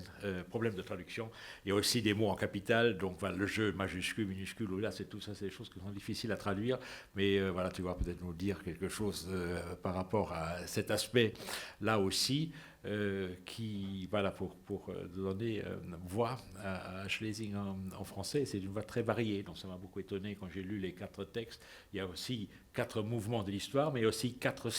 problèmes de traduction. Il y a aussi des mots en capital, donc voilà, le jeu majuscule, minuscule, là, c'est tout ça, c'est des choses qui sont difficiles à traduire. Mais voilà, tu vas peut-être nous dire quelque chose par rapport à cet aspect-là aussi, qui, voilà, pour donner voix à Schlesinger en français. C'est une voix très variée, donc ça m'a beaucoup étonné quand j'ai lu les 4 textes. Il y a aussi 4 mouvements de l'histoire, mais aussi 4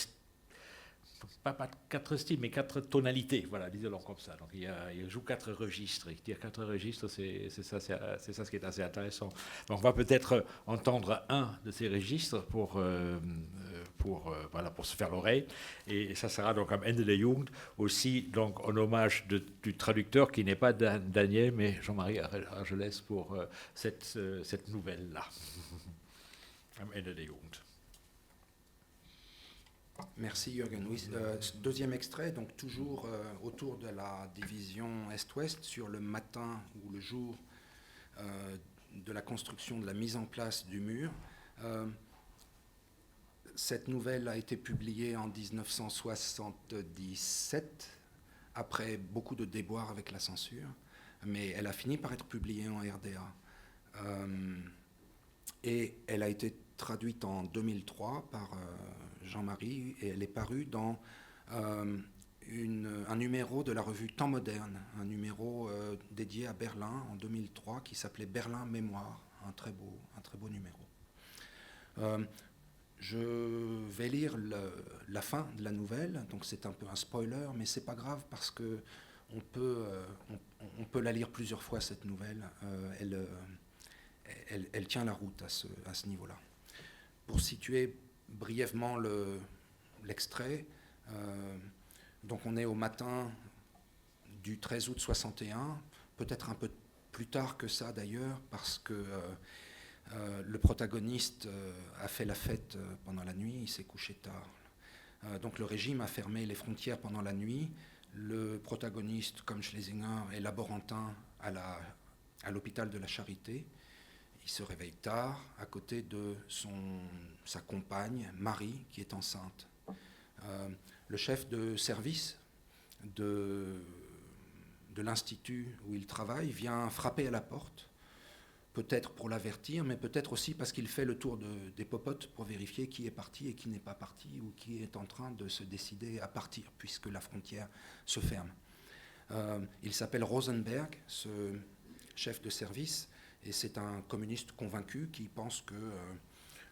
pas 4 styles, mais 4 tonalités, voilà, disons-le comme ça. Donc il joue 4 registres. Et dire 4 registres, c'est ça ce qui est assez intéressant. Donc on va peut-être entendre un de ces registres pour se faire l'oreille. Et ça sera donc am Ende der Jugend, aussi donc en hommage du traducteur qui n'est pas Daniel, mais Jean-Marie Argelès pour cette nouvelle-là. Am Ende der Jugend. Merci Jürgen. Oui, deuxième extrait, donc toujours autour de la division Est-Ouest, sur le matin ou le jour de la construction, de la mise en place du mur. Cette nouvelle a été publiée en 1977, après beaucoup de déboires avec la censure, mais elle a fini par être publiée en RDA. Et elle a été traduite en 2003 par Jean-Marie, et elle est parue dans un numéro de la revue Temps Moderne, un numéro dédié à Berlin en 2003 qui s'appelait Berlin Mémoire, un très beau numéro. Je vais lire la fin de la nouvelle, donc c'est un peu un spoiler, mais c'est pas grave parce que on peut la lire plusieurs fois cette nouvelle. Elle tient la route à ce niveau-là. Pour situer brièvement l'extrait, donc on est au matin du 13 août 61, peut-être un peu plus tard que ça d'ailleurs, parce que le protagoniste a fait la fête pendant la nuit, il s'est couché tard. Donc le régime a fermé les frontières pendant la nuit. Le protagoniste, comme Schlesinger, est laborantin à l'hôpital de la Charité. Il se réveille tard à côté de sa compagne, Marie, qui est enceinte. Le chef de service de l'institut où il travaille vient frapper à la porte, peut-être pour l'avertir, mais peut-être aussi parce qu'il fait le tour des popotes pour vérifier qui est parti et qui n'est pas parti, ou qui est en train de se décider à partir, puisque la frontière se ferme. Il s'appelle Rosenberg, ce chef de service, et c'est un communiste convaincu qui pense que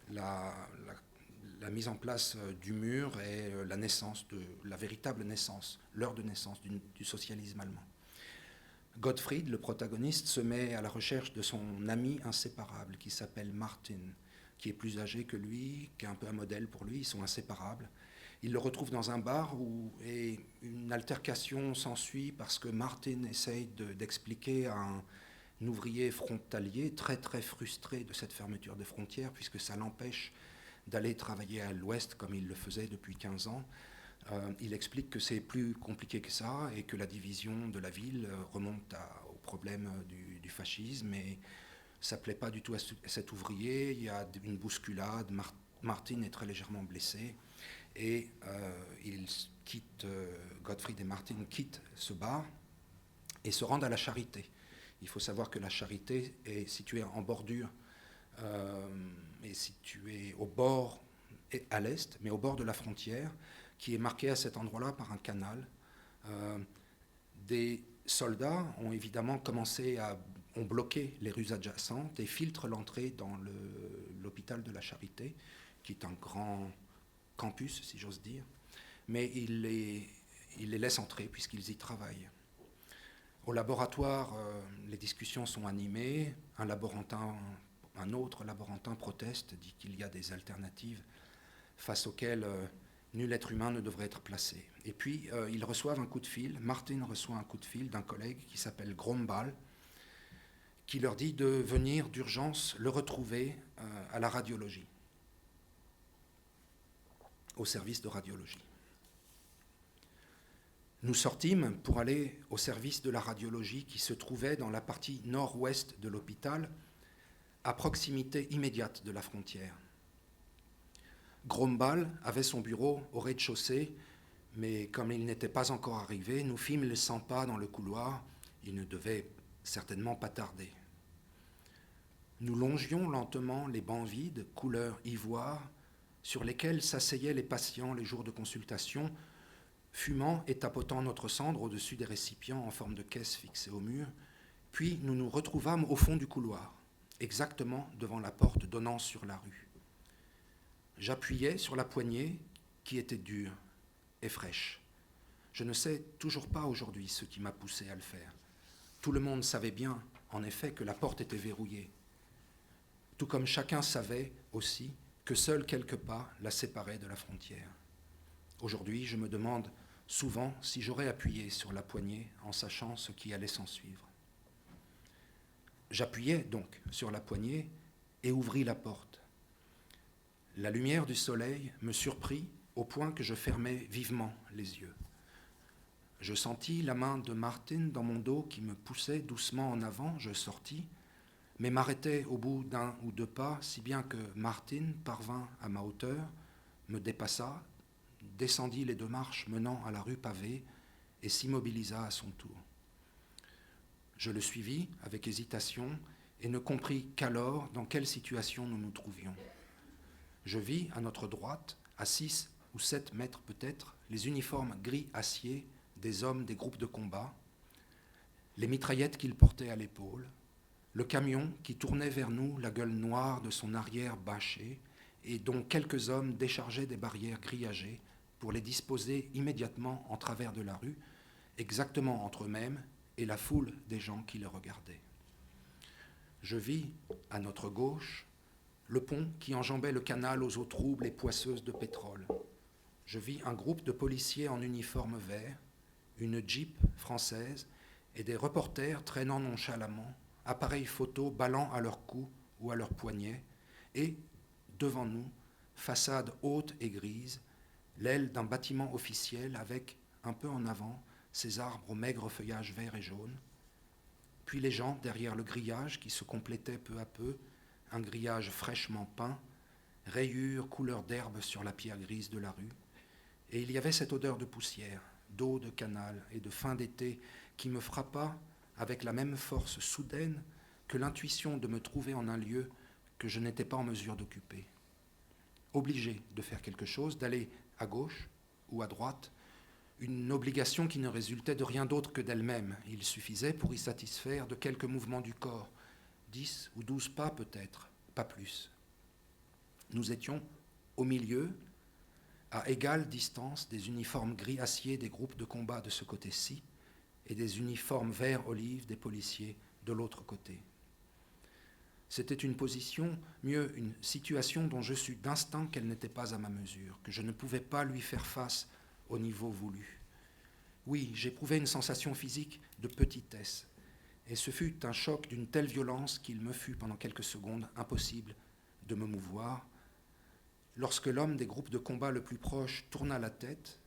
la mise en place du mur est la véritable naissance, l'heure de naissance du socialisme allemand. Gottfried, le protagoniste, se met à la recherche de son ami inséparable qui s'appelle Martin, qui est plus âgé que lui, qui est un peu un modèle pour lui, ils sont inséparables. Il le retrouve dans un bar et une altercation s'ensuit parce que Martin essaye d'expliquer à un ouvrier frontalier très très frustré de cette fermeture des frontières puisque ça l'empêche d'aller travailler à l'ouest comme il le faisait depuis 15 ans. Il explique que c'est plus compliqué que ça et que la division de la ville remonte au problème du fascisme, et ça ne plaît pas du tout à cet ouvrier. Il y a une bousculade, Martin est très légèrement blessé et Gottfried et Martin quittent ce bar et se rendent à la Charité. Il faut savoir que la Charité est située en bordure, est située au bord, à l'est, mais au bord de la frontière, qui est marquée à cet endroit-là par un canal. Des soldats ont évidemment ont bloqué les rues adjacentes et filtrent l'entrée dans l'hôpital de la Charité, qui est un grand campus, si j'ose dire, mais ils les laissent entrer puisqu'ils y travaillent. Au laboratoire, les discussions sont animées. Un autre laborantin proteste, dit qu'il y a des alternatives face auxquelles nul être humain ne devrait être placé. Et puis, ils reçoivent un coup de fil. Martin reçoit un coup de fil d'un collègue qui s'appelle Grombal, qui leur dit de venir d'urgence le retrouver à la radiologie, au service de radiologie. Nous sortîmes pour aller au service de la radiologie qui se trouvait dans la partie nord-ouest de l'hôpital, à proximité immédiate de la frontière. Grombal avait son bureau au rez-de-chaussée, mais comme il n'était pas encore arrivé, nous fîmes les 100 pas dans le couloir. Il ne devait certainement pas tarder. Nous longions lentement les bancs vides, couleur ivoire, sur lesquels s'asseyaient les patients les jours de consultation, fumant et tapotant notre cendre au-dessus des récipients en forme de caisse fixés au mur. Puis nous nous retrouvâmes au fond du couloir, exactement devant la porte donnant sur la rue. J'appuyais sur la poignée qui était dure et fraîche. Je ne sais toujours pas aujourd'hui ce qui m'a poussé à le faire. Tout le monde savait bien, en effet, que la porte était verrouillée. Tout comme chacun savait aussi que seuls quelques pas la séparaient de la frontière. Aujourd'hui, je me demande souvent si j'aurais appuyé sur la poignée en sachant ce qui allait s'ensuivre. J'appuyai donc sur la poignée et ouvris la porte. La lumière du soleil me surprit au point que je fermai vivement les yeux. Je sentis la main de Martin dans mon dos qui me poussait doucement en avant. Je sortis, mais m'arrêtai au bout d'un ou deux pas, si bien que Martin parvint à ma hauteur, me dépassa, descendit les 2 marches menant à la rue pavée et s'immobilisa à son tour. Je le suivis avec hésitation et ne compris qu'alors dans quelle situation nous nous trouvions. Je vis à notre droite, assis ou 7 mètres peut-être, les uniformes gris acier des hommes des groupes de combat, les mitraillettes qu'ils portaient à l'épaule, le camion qui tournait vers nous la gueule noire de son arrière bâché et dont quelques hommes déchargeaient des barrières grillagées pour les disposer immédiatement en travers de la rue, exactement entre eux-mêmes et la foule des gens qui les regardaient. Je vis, à notre gauche, le pont qui enjambait le canal aux eaux troubles et poisseuses de pétrole. Je vis un groupe de policiers en uniforme vert, une Jeep française et des reporters traînant nonchalamment, appareils photo ballant à leur cou ou à leur poignet, et, devant nous, façade haute et grise, l'aile d'un bâtiment officiel avec, un peu en avant, ses arbres au maigre feuillage vert et jaune, puis les gens derrière le grillage qui se complétait peu à peu, un grillage fraîchement peint, rayures couleur d'herbe sur la pierre grise de la rue, et il y avait cette odeur de poussière, d'eau de canal et de fin d'été qui me frappa avec la même force soudaine que l'intuition de me trouver en un lieu que je n'étais pas en mesure d'occuper. Obligé de faire quelque chose, d'aller à gauche ou à droite, une obligation qui ne résultait de rien d'autre que d'elle-même. Il suffisait pour y satisfaire de quelques mouvements du corps, 10 ou 12 pas peut-être, pas plus. Nous étions au milieu, à égale distance, des uniformes gris acier des groupes de combat de ce côté-ci et des uniformes vert olive des policiers de l'autre côté. C'était une position, mieux une situation dont je sus d'instinct qu'elle n'était pas à ma mesure, que je ne pouvais pas lui faire face au niveau voulu. Oui, j'éprouvais une sensation physique de petitesse, et ce fut un choc d'une telle violence qu'il me fut pendant quelques secondes impossible de me mouvoir. Lorsque l'homme des groupes de combat le plus proche tourna la tête,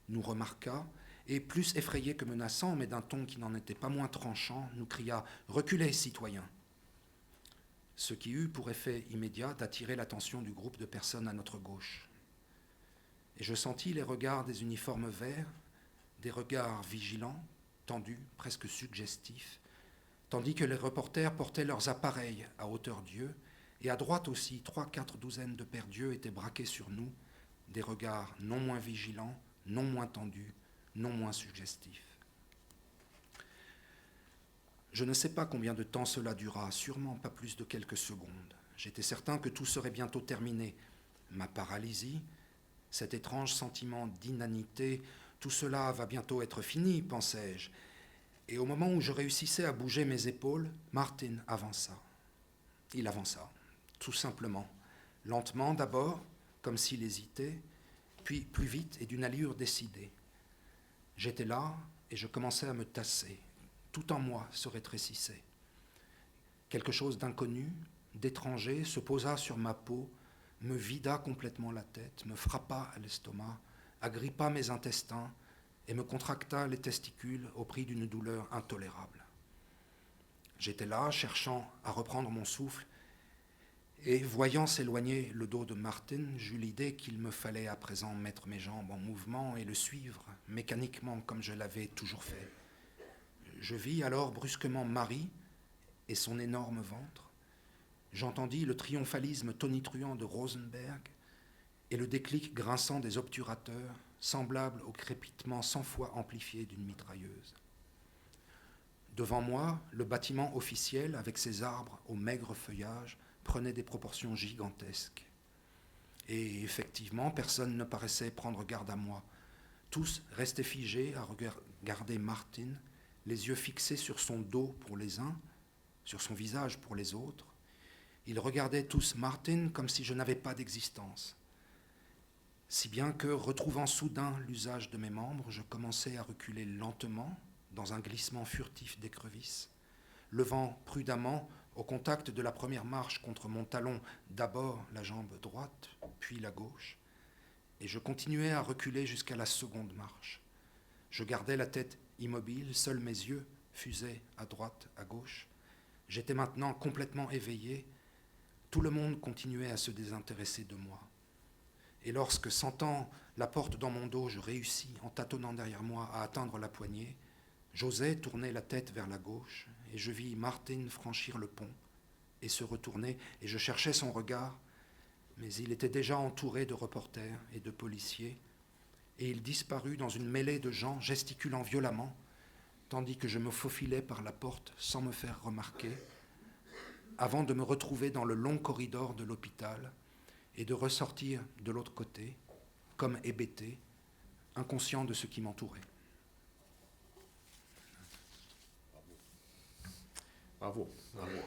nous remarqua, et plus effrayé que menaçant, mais d'un ton qui n'en était pas moins tranchant, nous cria « Reculez, citoyens !» Ce qui eut pour effet immédiat d'attirer l'attention du groupe de personnes à notre gauche. Et je sentis les regards des uniformes verts, des regards vigilants, tendus, presque suggestifs, tandis que les reporters portaient leurs appareils à hauteur d'yeux, et à droite aussi, 3-4 douzaines de paires d'yeux étaient braqués sur nous, des regards non moins vigilants, non moins tendus, non moins suggestifs. Je ne sais pas combien de temps cela dura, sûrement pas plus de quelques secondes. J'étais certain que tout serait bientôt terminé. Ma paralysie, cet étrange sentiment d'inanité, tout cela va bientôt être fini, pensais-je. Et au moment où je réussissais à bouger mes épaules, Martin avança. Il avança, tout simplement, lentement d'abord, comme s'il hésitait, puis plus vite et d'une allure décidée. J'étais là et je commençais à me tasser. Tout en moi se rétrécissait. Quelque chose d'inconnu, d'étranger, se posa sur ma peau, me vida complètement la tête, me frappa à l'estomac, agrippa mes intestins et me contracta les testicules au prix d'une douleur intolérable. J'étais là, cherchant à reprendre mon souffle, et voyant s'éloigner le dos de Martin, j'eus l'idée qu'il me fallait à présent mettre mes jambes en mouvement et le suivre, mécaniquement comme je l'avais toujours fait. Je vis alors brusquement Marie et son énorme ventre. J'entendis le triomphalisme tonitruant de Rosenberg et le déclic grinçant des obturateurs, semblable au crépitement 100 fois amplifié d'une mitrailleuse. Devant moi, le bâtiment officiel, avec ses arbres au maigre feuillage, prenait des proportions gigantesques. Et effectivement, personne ne paraissait prendre garde à moi. Tous restaient figés à regarder Martin, les yeux fixés sur son dos pour les uns, sur son visage pour les autres. Ils regardaient tous Martin comme si je n'avais pas d'existence. Si bien que, retrouvant soudain l'usage de mes membres, je commençais à reculer lentement, dans un glissement furtif d'écrevisse, levant prudemment, au contact de la première marche contre mon talon, d'abord la jambe droite, puis la gauche, et je continuais à reculer jusqu'à la seconde marche. Je gardais la tête immobile, seuls mes yeux fusaient à droite, à gauche. J'étais maintenant complètement éveillé. Tout le monde continuait à se désintéresser de moi. Et lorsque, sentant la porte dans mon dos, je réussis, en tâtonnant derrière moi, à atteindre la poignée, j'osais tourner la tête vers la gauche, et je vis Martin franchir le pont et se retourner, et je cherchais son regard, mais il était déjà entouré de reporters et de policiers, et il disparut dans une mêlée de gens gesticulant violemment, tandis que je me faufilais par la porte sans me faire remarquer, avant de me retrouver dans le long corridor de l'hôpital et de ressortir de l'autre côté, comme hébété, inconscient de ce qui m'entourait. Bravo, bravo.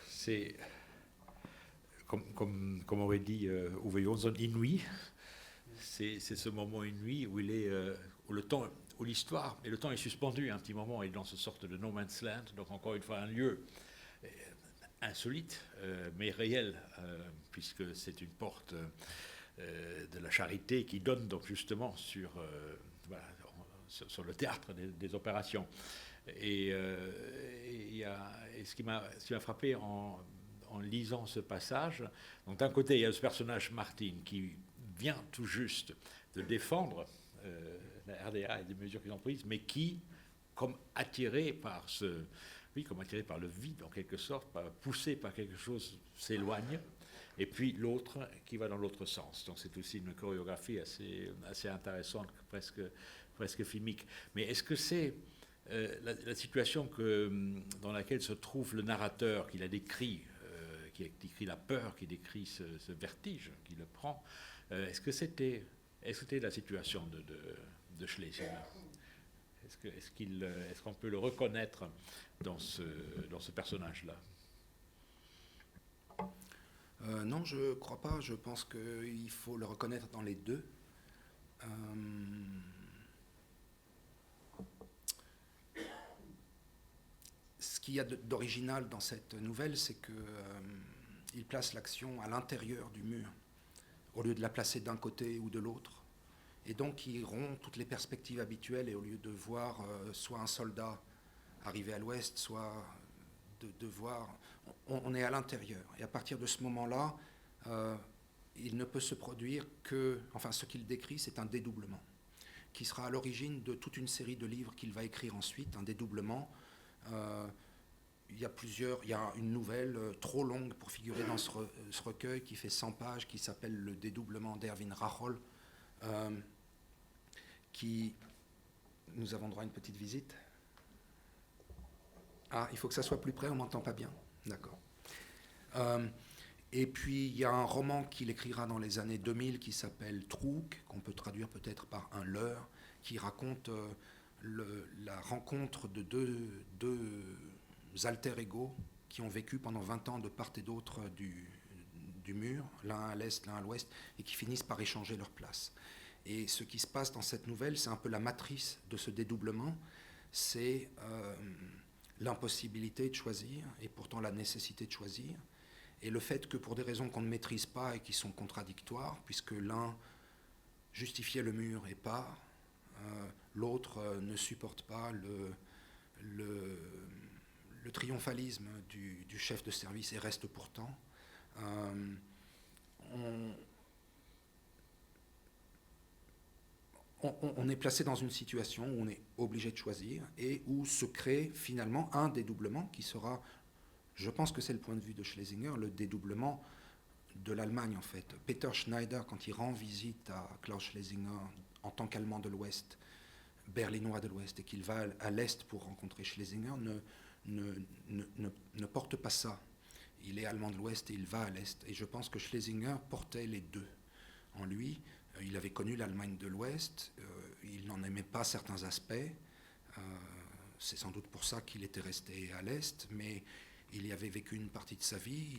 C'est, comme aurait dit Uwe Jonsson, inouï. C'est ce moment inouï où il est, où l'histoire et le temps est suspendu à un petit moment, et dans ce sorte de no man's land, donc encore une fois un lieu insolite, mais réel, puisque c'est une porte de la charité qui donne donc justement sur sur le théâtre des opérations. Et ce qui m'a frappé en lisant ce passage, donc d'un côté il y a ce personnage Martin qui vient tout juste de défendre la RDA et des mesures qu'ils ont prises, mais qui, comme attiré par comme attiré par le vide en quelque sorte, poussé par quelque chose, s'éloigne. Et puis l'autre qui va dans l'autre sens. Donc c'est aussi une chorégraphie assez intéressante, presque filmique. Mais est-ce que c'est la situation dans laquelle se trouve le narrateur, qui la décrit, qui décrit la peur, qui décrit ce vertige qui le prend, est-ce que c'était la situation de Schlesinger? Est-ce qu'on peut le reconnaître dans ce personnage-là? Non, je ne crois pas. Je pense qu'il faut le reconnaître dans les deux. Ce qu'il y a d'original dans cette nouvelle, c'est qu'il place l'action à l'intérieur du mur, au lieu de la placer d'un côté ou de l'autre. Et donc, il rompt toutes les perspectives habituelles, et au lieu de voir soit un soldat arriver à l'ouest, soit de voir... On est à l'intérieur. Et à partir de ce moment-là, il ne peut se produire que... Enfin, ce qu'il décrit, c'est un dédoublement, qui sera à l'origine de toute une série de livres qu'il va écrire ensuite, un dédoublement. Il y a une nouvelle trop longue pour figurer dans ce recueil qui fait 100 pages, qui s'appelle Le dédoublement d'Erwin Rachol, qui... Nous avons droit à une petite visite. Ah, il faut que ça soit plus près, on ne m'entend pas bien. D'accord. Et puis, il y a un roman qu'il écrira dans les années 2000 qui s'appelle Trug, qu'on peut traduire peut-être par un leurre, qui raconte la rencontre de deux alter-ego qui ont vécu pendant 20 ans de part et d'autre du mur, l'un à l'est, l'un à l'ouest, et qui finissent par échanger leur place. Et ce qui se passe dans cette nouvelle, c'est un peu la matrice de ce dédoublement, c'est l'impossibilité de choisir, et pourtant la nécessité de choisir, et le fait que pour des raisons qu'on ne maîtrise pas et qui sont contradictoires, puisque l'un justifiait le mur et part, l'autre ne supporte pas le triomphalisme du chef de service et reste pourtant. On est placé dans une situation où on est obligé de choisir et où se crée finalement un dédoublement qui sera, je pense que c'est le point de vue de Schlesinger, le dédoublement de l'Allemagne en fait. Peter Schneider, quand il rend visite à Klaus Schlesinger en tant qu'Allemand de l'Ouest, Berlinois de l'Ouest, et qu'il va à l'Est pour rencontrer Schlesinger, ne porte pas ça. Il est Allemand de l'Ouest et il va à l'Est. Et je pense que Schlesinger portait les deux en lui. Il avait connu l'Allemagne de l'Ouest, il n'en aimait pas certains aspects, c'est sans doute pour ça qu'il était resté à l'Est, mais il y avait vécu une partie de sa vie,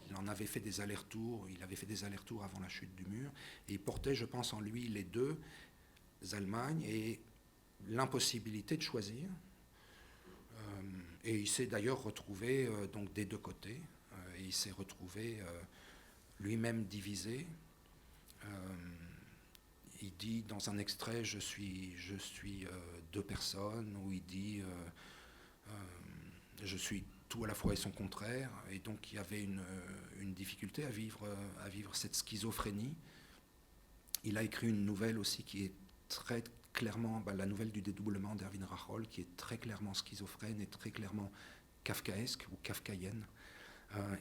il en avait fait des allers-retours, il avait fait des allers-retours avant la chute du mur, et il portait, je pense, en lui les deux Allemagnes et l'impossibilité de choisir. Et il s'est d'ailleurs retrouvé donc des deux côtés, et il s'est retrouvé lui-même divisé. Il dit dans un extrait je suis deux personnes, où il dit je suis tout à la fois et son contraire, et donc il y avait une difficulté à vivre cette schizophrénie. Il a écrit une nouvelle aussi qui est très clairement, la nouvelle du dédoublement d'Erwin Rachol, qui est très clairement schizophrène et très clairement kafkaesque ou kafkaïenne,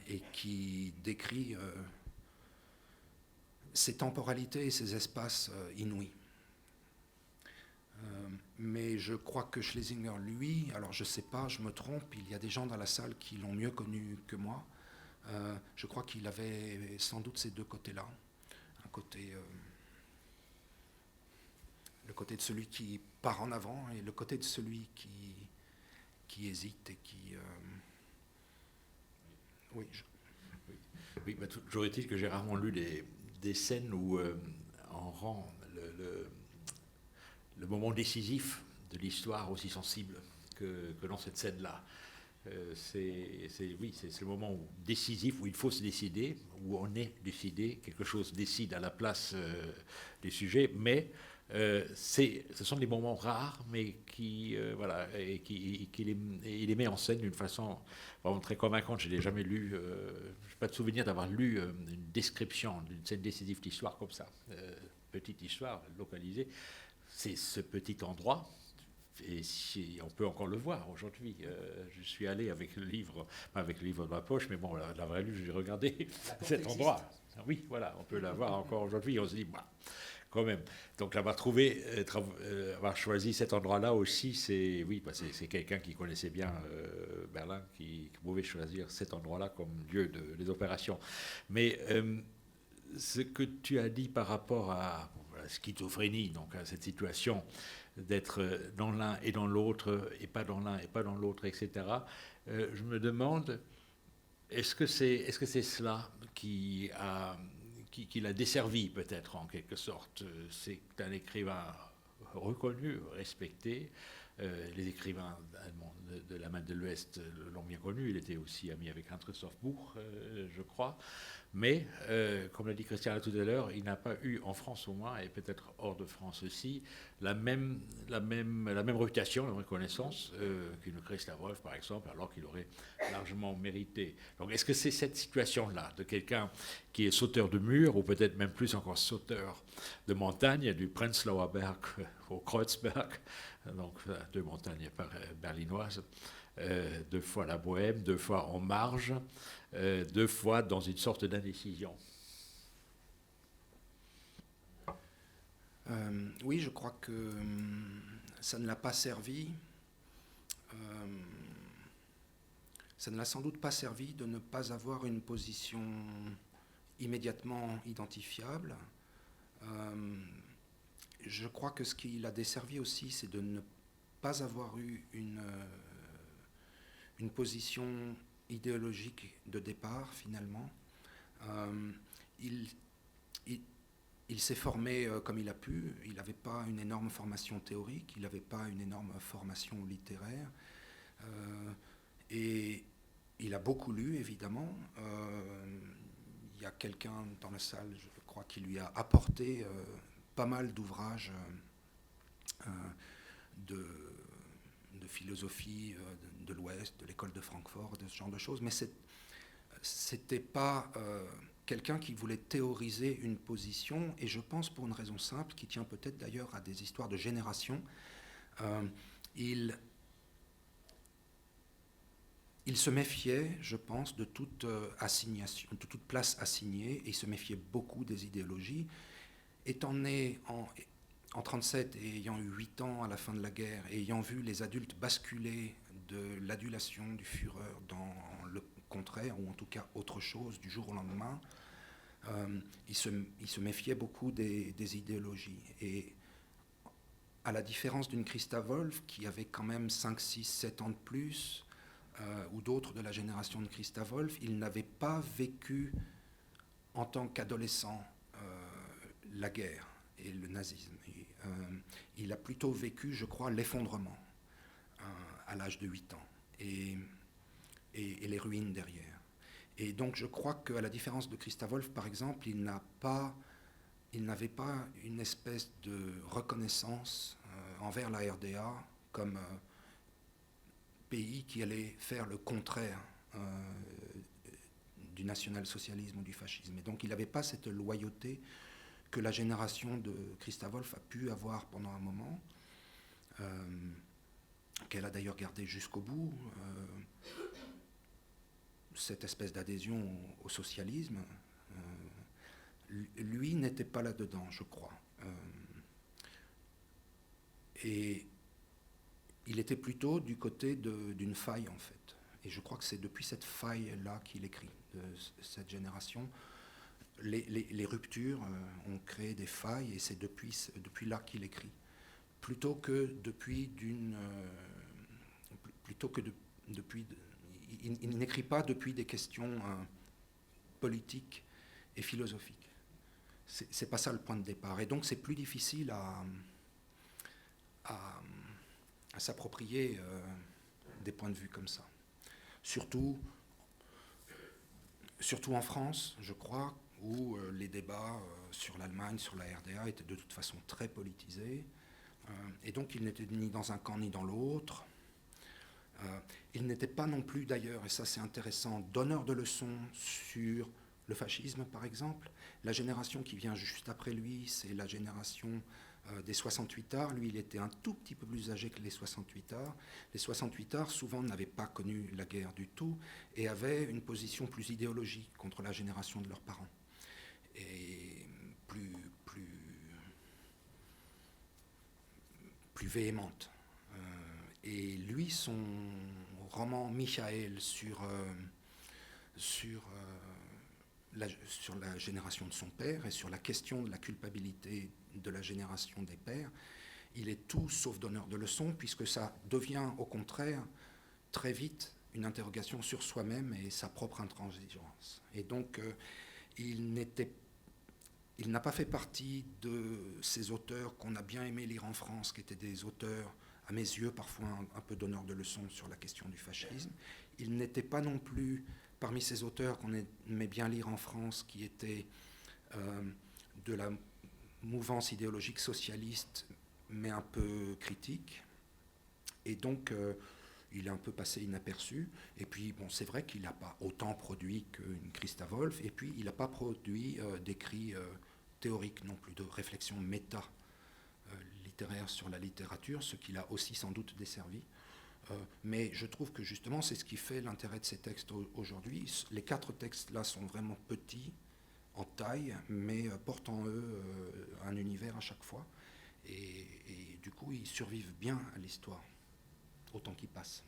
et qui décrit ces temporalités et ces espaces inouïs. Mais je crois que Schlesinger, lui, alors je ne sais pas, je me trompe, il y a des gens dans la salle qui l'ont mieux connu que moi. Je crois qu'il avait sans doute ces deux côtés-là. Un côté, le côté de celui qui part en avant et le côté de celui qui hésite et qui... oui, oui, bah, toujours est-il que j'ai rarement lu des scènes où on rend le moment décisif de l'histoire aussi sensible que dans cette scène-là. C'est le moment décisif où il faut se décider, où on est décidé, quelque chose décide à la place des sujets, mais ce sont des moments rares, mais voilà, et il les met en scène d'une façon vraiment très convaincante. Je n'ai jamais lu, je n'ai pas de souvenir d'avoir lu une description d'une scène décisive d'histoire comme ça. Petite histoire localisée, c'est ce petit endroit. Et si, on peut encore le voir aujourd'hui. Je suis allé avec le livre, pas avec le livre dans ma poche, mais bon, la vraie lu, j'ai regardé cet endroit. Oui, voilà, on peut la voir encore aujourd'hui. On se dit, bah, quand même. Donc l'avoir trouvé, avoir choisi cet endroit-là aussi, c'est quelqu'un qui connaissait bien Berlin, qui pouvait choisir cet endroit-là comme lieu des opérations. Mais ce que tu as dit par rapport à la schizophrénie, donc à cette situation d'être dans l'un et dans l'autre, et pas dans l'un et pas dans l'autre, etc. Je me demande, est-ce que c'est cela qui l'a desservi peut-être en quelque sorte? C'est un écrivain reconnu, respecté. Les écrivains allemands de la main de l'Ouest l'ont bien connu. Il était aussi ami avec Christoph Buch, je crois. Mais, comme l'a dit Christian tout à l'heure, il n'a pas eu, en France au moins, et peut-être hors de France aussi, la même réputation, la même reconnaissance qu'une Christa Wolf, par exemple, alors qu'il aurait largement mérité. Donc, est-ce que c'est cette situation-là, de quelqu'un qui est sauteur de mur, ou peut-être même plus encore sauteur de montagne, du Prenzlauer Berg au Kreuzberg, donc 2 montagnes berlinoises, 2 fois la Bohème, 2 fois en marge, 2 fois dans une sorte d'indécision. Oui, je crois que ça ne l'a pas servi. Ça ne l'a sans doute pas servi de ne pas avoir une position immédiatement identifiable. Je crois que ce qui l'a desservi aussi, c'est de ne pas avoir eu une position idéologique de départ, finalement. Il s'est formé comme il a pu. Il n'avait pas une énorme formation théorique, il n'avait pas une énorme formation littéraire. Et il a beaucoup lu, évidemment. Il y a quelqu'un dans la salle, je crois, qui lui a apporté pas mal d'ouvrages de philosophie de l'Ouest, de l'école de Francfort, de ce genre de choses. Mais c'était pas quelqu'un qui voulait théoriser une position, et je pense pour une raison simple, qui tient peut-être d'ailleurs à des histoires de génération. Il se méfiait, je pense, de toute assignation, de toute place assignée, et il se méfiait beaucoup des idéologies. Étant né en 1937 et ayant eu 8 ans à la fin de la guerre, et ayant vu les adultes basculer de l'adulation du Führer dans le contraire, ou en tout cas autre chose, du jour au lendemain, il se méfiait beaucoup des idéologies. Et à la différence d'une Christa Wolf, qui avait quand même 5, 6, 7 ans de plus, ou d'autres de la génération de Christa Wolf, il n'avait pas vécu en tant qu'adolescent la guerre et le nazisme. Il a plutôt vécu, je crois, l'effondrement à l'âge de 8 ans et les ruines derrière. Et donc je crois qu'à la différence de Christa Wolf, par exemple, il n'avait pas une espèce de reconnaissance envers la RDA comme pays qui allait faire le contraire du national-socialisme ou du fascisme. Et donc il n'avait pas cette loyauté que la génération de Christa Wolf a pu avoir pendant un moment, qu'elle a d'ailleurs gardé jusqu'au bout, cette espèce d'adhésion au socialisme, lui n'était pas là-dedans, je crois. Et il était plutôt du côté d'une faille, en fait. Et je crois que c'est depuis cette faille-là qu'il écrit, de cette génération. Les ruptures ont créé des failles, et c'est depuis là qu'il écrit. Plutôt que depuis il n'écrit pas depuis des questions politiques et philosophiques. C'est pas ça le point de départ. Et donc c'est plus difficile à s'approprier des points de vue comme ça. Surtout en France, je crois, où les débats sur l'Allemagne, sur la RDA étaient de toute façon très politisés. Et donc il n'était ni dans un camp ni dans l'autre. Il n'était pas non plus d'ailleurs, et ça c'est intéressant, donneur de leçons sur le fascisme par exemple. La génération qui vient juste après lui, c'est la génération des 68ards. Lui, il était un tout petit peu plus âgé que les 68ards. Les 68ards, souvent, n'avaient pas connu la guerre du tout et avaient une position plus idéologique contre la génération de leurs parents. Et plus véhémente. Et lui, son roman Michael sur la génération de son père et sur la question de la culpabilité de la génération des pères, il est tout sauf donneur de leçons, puisque ça devient au contraire très vite une interrogation sur soi-même et sa propre intransigeance. Et donc il n'a pas fait partie de ces auteurs qu'on a bien aimé lire en France, qui étaient des auteurs, à mes yeux, parfois un peu donneurs de leçons sur la question du fascisme. Il n'était pas non plus parmi ces auteurs qu'on aimait bien lire en France, qui étaient de la mouvance idéologique socialiste, mais un peu critique. Et donc, il est un peu passé inaperçu. Et puis, bon, c'est vrai qu'il n'a pas autant produit qu'une Christa Wolf. Et puis, il n'a pas produit d'écrits théoriques non plus, de réflexion méta littéraire sur la littérature, ce qui l'a aussi sans doute desservi. Mais je trouve que justement, c'est ce qui fait l'intérêt de ces textes aujourd'hui. Les 4 textes-là sont vraiment petits en taille, mais portent en eux un univers à chaque fois. Et du coup, ils survivent bien à l'histoire, autant qu'ils passent.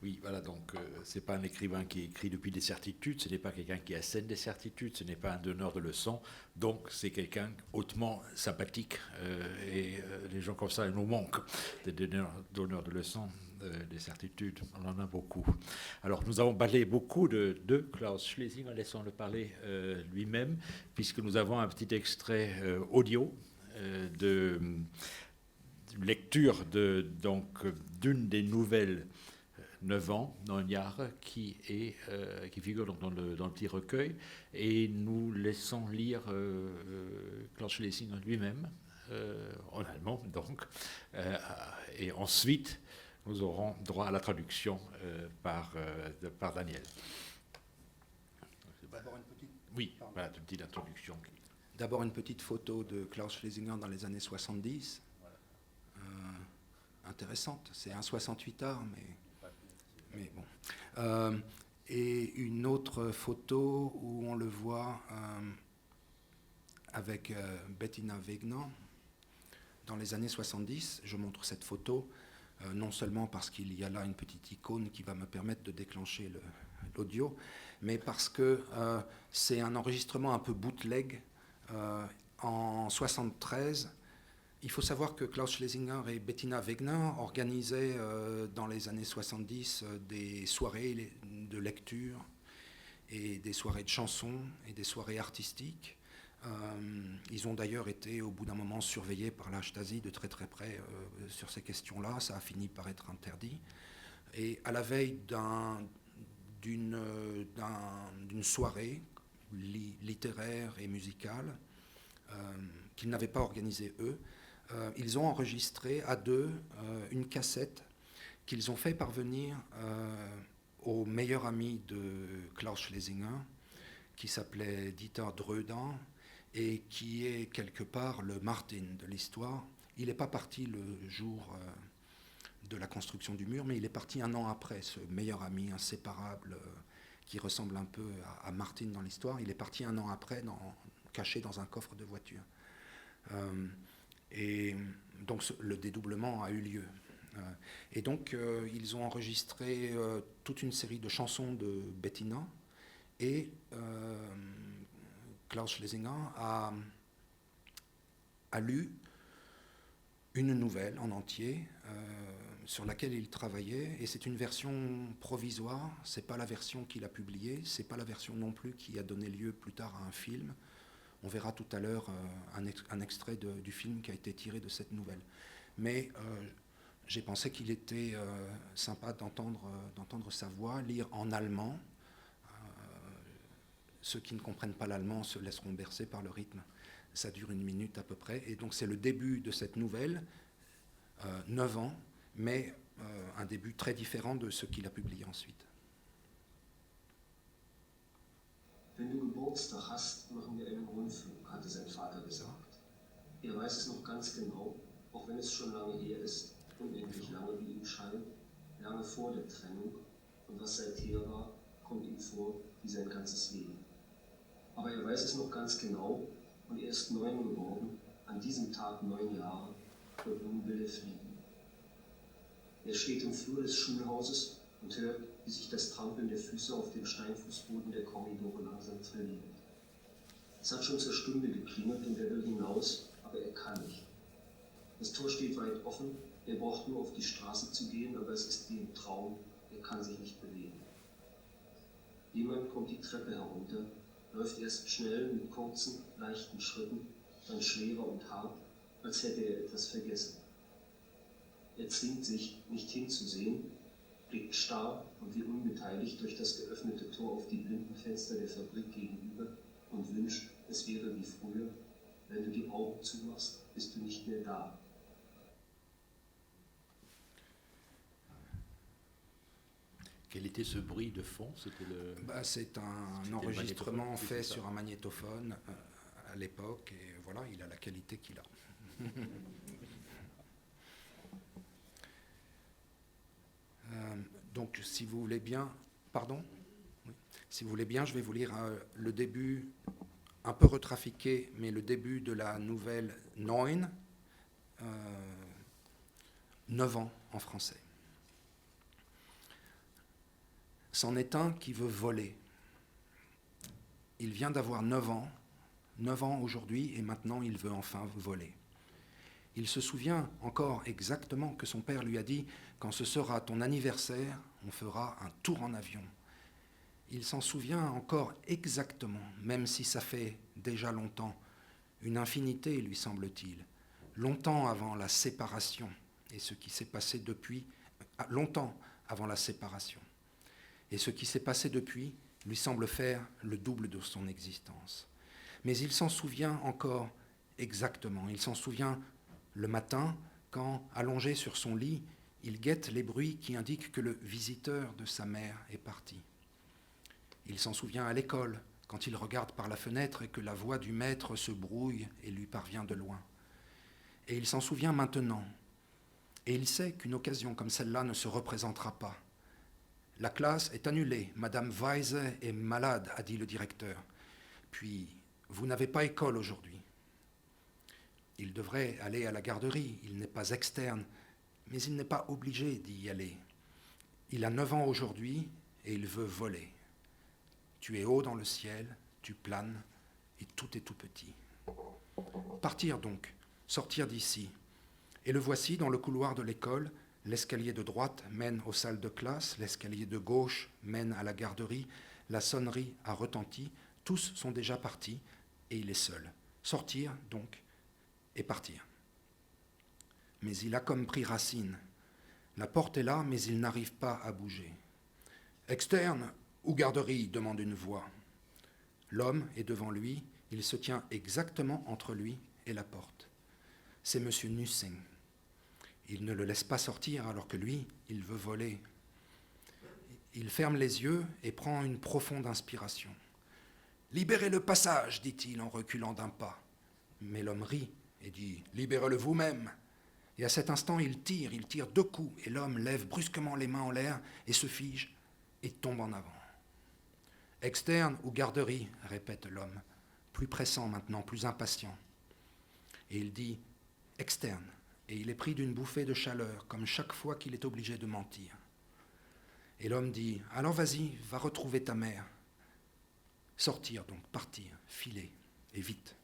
Oui, voilà, donc c'est pas un écrivain qui écrit depuis des certitudes, ce n'est pas quelqu'un qui assène des certitudes, ce n'est pas un donneur de leçons, donc c'est quelqu'un hautement sympathique, et les gens comme ça, ils nous manquent, des donneurs de leçons, des certitudes, on en a beaucoup. Alors nous avons parlé beaucoup de Klaus Schlesinger, laissons-le parler lui-même, puisque nous avons un petit extrait audio de lecture d'une des nouvelles 9 ans, Nonjar, qui figure donc dans le petit recueil, et nous laissons lire Klaus Schlesinger lui-même, en allemand donc, et ensuite nous aurons droit à la traduction par Daniel. D'abord une petite... Oui, voilà, une petite introduction. D'abord une petite photo de Klaus Schlesinger dans les années 70. Intéressante, c'est un 68ard, mais bon. Et une autre photo où on le voit avec Bettina Wegner dans les années 70. Je montre cette photo non seulement parce qu'il y a là une petite icône qui va me permettre de déclencher l'audio, mais parce que c'est un enregistrement un peu bootleg en 73. Il faut savoir que Klaus Schlesinger et Bettina Wegner organisaient dans les années 70 des soirées de lecture et des soirées de chansons et des soirées artistiques. Ils ont d'ailleurs été au bout d'un moment surveillés par la Stasi de très très près sur ces questions-là. Ça a fini par être interdit. Et à la veille d'une soirée littéraire et musicale qu'ils n'avaient pas organisée eux, ils ont enregistré à deux une cassette qu'ils ont fait parvenir au meilleur ami de Klaus Schlesinger, qui s'appelait Dieter Dröder, et qui est quelque part le Martin de l'histoire. Il n'est pas parti le jour de la construction du mur, mais il est parti un an après, ce meilleur ami inséparable qui ressemble un peu à Martin dans l'histoire. Il est parti un an après, caché dans un coffre de voiture. Et donc le dédoublement a eu lieu. Et donc ils ont enregistré toute une série de chansons de Bettina, et Klaus Schlesinger a lu une nouvelle en entier sur laquelle il travaillait, et c'est une version provisoire, c'est pas la version qu'il a publiée, c'est pas la version non plus qui a donné lieu plus tard à un film. On verra tout à l'heure un extrait du film qui a été tiré de cette nouvelle. Mais j'ai pensé qu'il était sympa d'entendre sa voix, lire en allemand. Ceux qui ne comprennent pas l'allemand se laisseront bercer par le rythme. Ça dure 1 minute à peu près. Et donc c'est le début de cette nouvelle, 9 ans, mais un début très différent de ce qu'il a publié ensuite. Wenn du Geburtstag hast, machen wir einen Rundflug, hatte sein Vater gesagt. Er weiß es noch ganz genau, auch wenn es schon lange her ist, unendlich lange wie ihm scheint, lange vor der Trennung, und was seither war, kommt ihm vor wie sein ganzes Leben. Aber er weiß es noch ganz genau, und er ist 9 geworden, an diesem Tag 9 Jahre, und nun will er fliegen. Er steht im Flur des Schulhauses und hört, wie sich das Trampeln der Füße auf dem Steinfußboden der Korridore langsam verliert. Es hat schon zur Stunde geklingelt und er will hinaus, aber er kann nicht. Das Tor steht weit offen, er braucht nur auf die Straße zu gehen, aber es ist wie im Traum, er kann sich nicht bewegen. Jemand kommt die Treppe herunter, läuft erst schnell mit kurzen, leichten Schritten, dann schwerer und hart, als hätte er etwas vergessen. Er zwingt sich, nicht hinzusehen, blickt starr und wie unbeteiligt durch das geöffnete Tor auf die Blindenfenster der Fabrik gegenüber und wünscht, es wäre wie früher. Wenn du die Augen zumachst, bist du nicht mehr da. Quel était ce bruit de fond? C'est un enregistrement fait sur un magnétophone à l'époque, et voilà, il a la qualité qu'il a. Donc, si vous voulez bien, pardon, oui. Si vous voulez bien, je vais vous lire le début, un peu retrafiqué, mais le début de la nouvelle 9, 9 ans en français. C'en est un qui veut voler. Il vient d'avoir 9 ans aujourd'hui, et maintenant il veut enfin voler. Il se souvient encore exactement que son père lui a dit « Quand ce sera ton anniversaire, on fera un tour en avion ». Il s'en souvient encore exactement, même si ça fait déjà longtemps, une infinité lui semble-t-il, longtemps avant la séparation, et ce qui s'est passé depuis, longtemps avant la séparation. Et ce qui s'est passé depuis lui semble faire le double de son existence. Mais il s'en souvient encore exactement, il s'en souvient le matin, quand, allongé sur son lit, il guette les bruits qui indiquent que le visiteur de sa mère est parti. Il s'en souvient à l'école, quand il regarde par la fenêtre et que la voix du maître se brouille et lui parvient de loin. Et il s'en souvient maintenant. Et il sait qu'une occasion comme celle-là ne se représentera pas. La classe est annulée, Madame Weise est malade, a dit le directeur. Puis, vous n'avez pas école aujourd'hui. Il devrait aller à la garderie, il n'est pas externe, mais il n'est pas obligé d'y aller. Il a 9 ans aujourd'hui et il veut voler. Tu es haut dans le ciel, tu planes et tout est tout petit. Partir donc, sortir d'ici. Et le voici dans le couloir de l'école. L'escalier de droite mène aux salles de classe, l'escalier de gauche mène à la garderie. La sonnerie a retenti, tous sont déjà partis et il est seul. Sortir donc et partir. Mais il a comme pris racine. La porte est là, mais il n'arrive pas à bouger. Externe ou garderie, demande une voix. L'homme est devant lui, il se tient exactement entre lui et la porte. C'est M. Nussing. Il ne le laisse pas sortir alors que lui, il veut voler. Il ferme les yeux et prend une profonde inspiration. « Libérez le passage, dit-il en reculant d'un pas. Mais l'homme rit et dit « Libérez-le vous-même ». Et à cet instant, il tire 2 coups, et l'homme lève brusquement les mains en l'air et se fige et tombe en avant. « Externe ou garderie ?» répète l'homme, plus pressant maintenant, plus impatient. Et il dit « externe », et il est pris d'une bouffée de chaleur, comme chaque fois qu'il est obligé de mentir. Et l'homme dit « alors vas-y, va retrouver ta mère ». Sortir donc, partir, filer, et vite.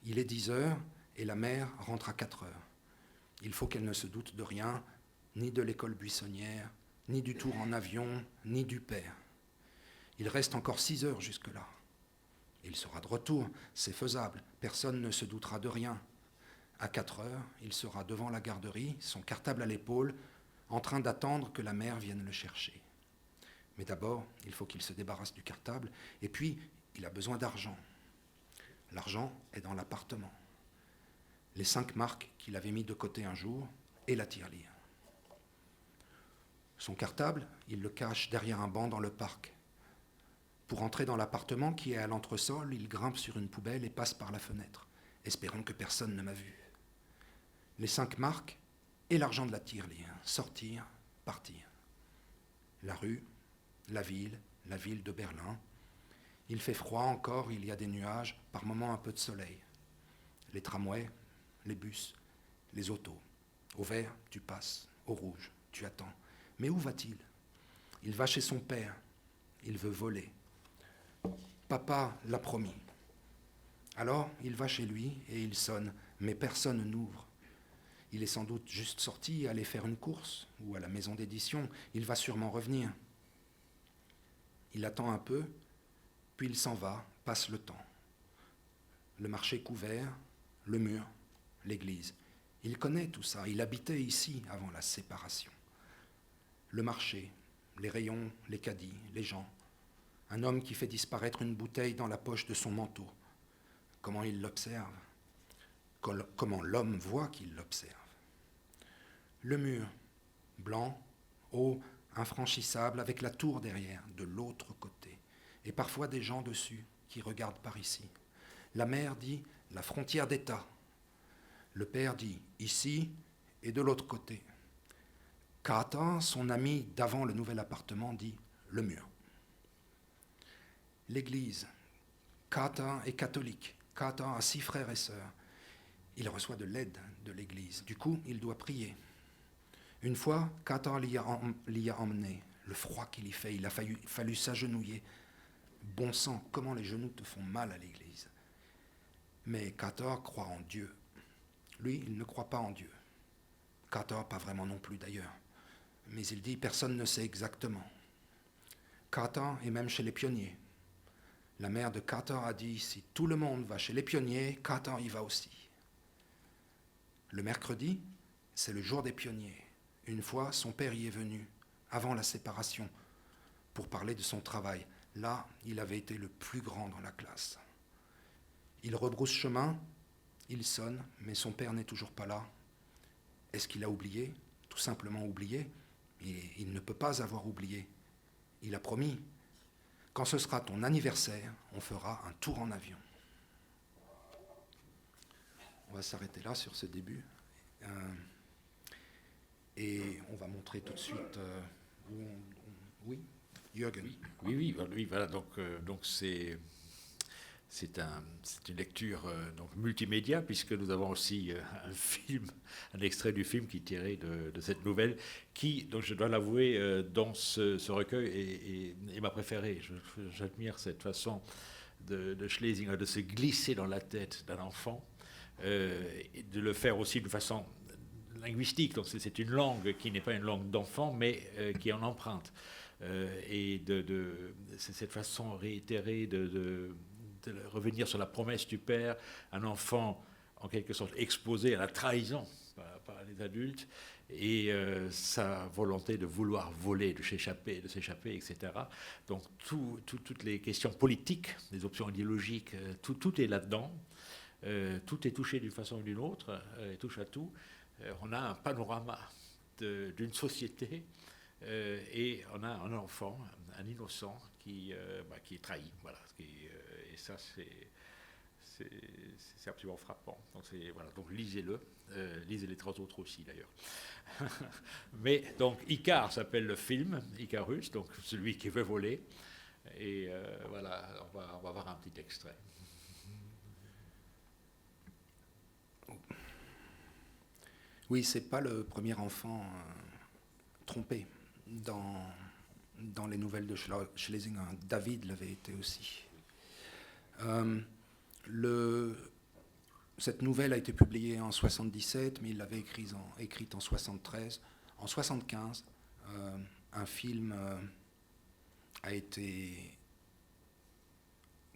Il est 10 heures, et la mère rentre à 4 heures. Il faut qu'elle ne se doute de rien, ni de l'école buissonnière, ni du tour en avion, ni du père. Il reste encore 6 heures jusque-là. Il sera de retour, c'est faisable, personne ne se doutera de rien. À 4 heures, il sera devant la garderie, son cartable à l'épaule, en train d'attendre que la mère vienne le chercher. Mais d'abord, il faut qu'il se débarrasse du cartable, et puis, il a besoin d'argent. L'argent est dans l'appartement. Les 5 marques qu'il avait mis de côté un jour, et la tirelire. Son cartable, il le cache derrière un banc dans le parc. Pour entrer dans l'appartement qui est à l'entresol, il grimpe sur une poubelle et passe par la fenêtre, espérant que personne ne m'a vu. Les 5 marques et l'argent de la tirelire, sortir, partir. La rue, la ville de Berlin. Il fait froid encore, il y a des nuages, par moments un peu de soleil. Les tramways, les bus, les autos. Au vert, tu passes, au rouge, tu attends. Mais où va-t-il ? Il va chez son père, il veut voler. Papa l'a promis. Alors, il va chez lui et il sonne, mais personne n'ouvre. Il est sans doute juste sorti, aller faire une course, ou à la maison d'édition. Il va sûrement revenir. Il attend un peu, puis il s'en va, passe le temps. Le marché couvert, le mur, l'église. Il connaît tout ça, il habitait ici avant la séparation. Le marché, les rayons, les caddies, les gens. Un homme qui fait disparaître une bouteille dans la poche de son manteau. Comment il l'observe ? Comment l'homme voit qu'il l'observe ? Le mur, blanc, haut, infranchissable, avec la tour derrière, de l'autre côté. Et parfois des gens dessus qui regardent par ici. La mère dit « la frontière d'État ». Le père dit « ici et de l'autre côté ». Kata, son ami d'avant le nouvel appartement, dit « le mur ». L'église. Kata est catholique. Kata a 6 frères et sœurs. Il reçoit de l'aide de l'église. Du coup, il doit prier. Une fois, Kata l'y a emmené. Le froid qu'il y fait, il a fallu s'agenouiller. Bon sang, comment les genoux te font mal à l'église. Mais Kata croit en Dieu. Lui, il ne croit pas en Dieu. Kata, pas vraiment non plus d'ailleurs. Mais il dit, personne ne sait exactement. Kata est même chez les pionniers. La mère de Kata a dit, si tout le monde va chez les pionniers, Kata y va aussi. Le mercredi, c'est le jour des pionniers. Une fois, son père y est venu, avant la séparation, pour parler de son travail. Là, il avait été le plus grand dans la classe. Il rebrousse chemin, il sonne, mais son père n'est toujours pas là. Est-ce qu'il a oublié ? Tout simplement oublié ? Et il ne peut pas avoir oublié. Il a promis. Quand ce sera ton anniversaire, on fera un tour en avion. On va s'arrêter là sur ce début. Et on va montrer tout de suite oui, Jürgen. Oui, voilà. Donc c'est une lecture donc multimédia, puisque nous avons aussi un extrait du film qui est tiré de cette nouvelle, qui, donc je dois l'avouer, dans ce recueil est ma préférée. J'admire cette façon de Schlesinger de se glisser dans la tête d'un enfant, et de le faire aussi de façon linguistique. Donc c'est une langue qui n'est pas une langue d'enfant, mais qui en emprunte. Et c'est cette façon réitérée de revenir sur la promesse du père, un enfant en quelque sorte exposé à la trahison par les adultes, et sa volonté de vouloir voler, de s'échapper, etc. Donc toutes les questions politiques, les options idéologiques, tout est là-dedans. Tout est touché d'une façon ou d'une autre, et touche à tout. On a un panorama d'une société, et on a un enfant, un innocent qui est trahi. Voilà. Et ça, c'est absolument frappant. Donc lisez-le. Lisez les 3 autres aussi, d'ailleurs. Mais donc, Icare s'appelle le film, Icarus, donc celui qui veut voler. Et voilà, on va voir un petit extrait. Oui, c'est pas le premier enfant trompé dans les nouvelles de Schlesinger. David l'avait été aussi. Cette nouvelle a été publiée en 77, mais il l'avait écrite en 73. En 75, un film a été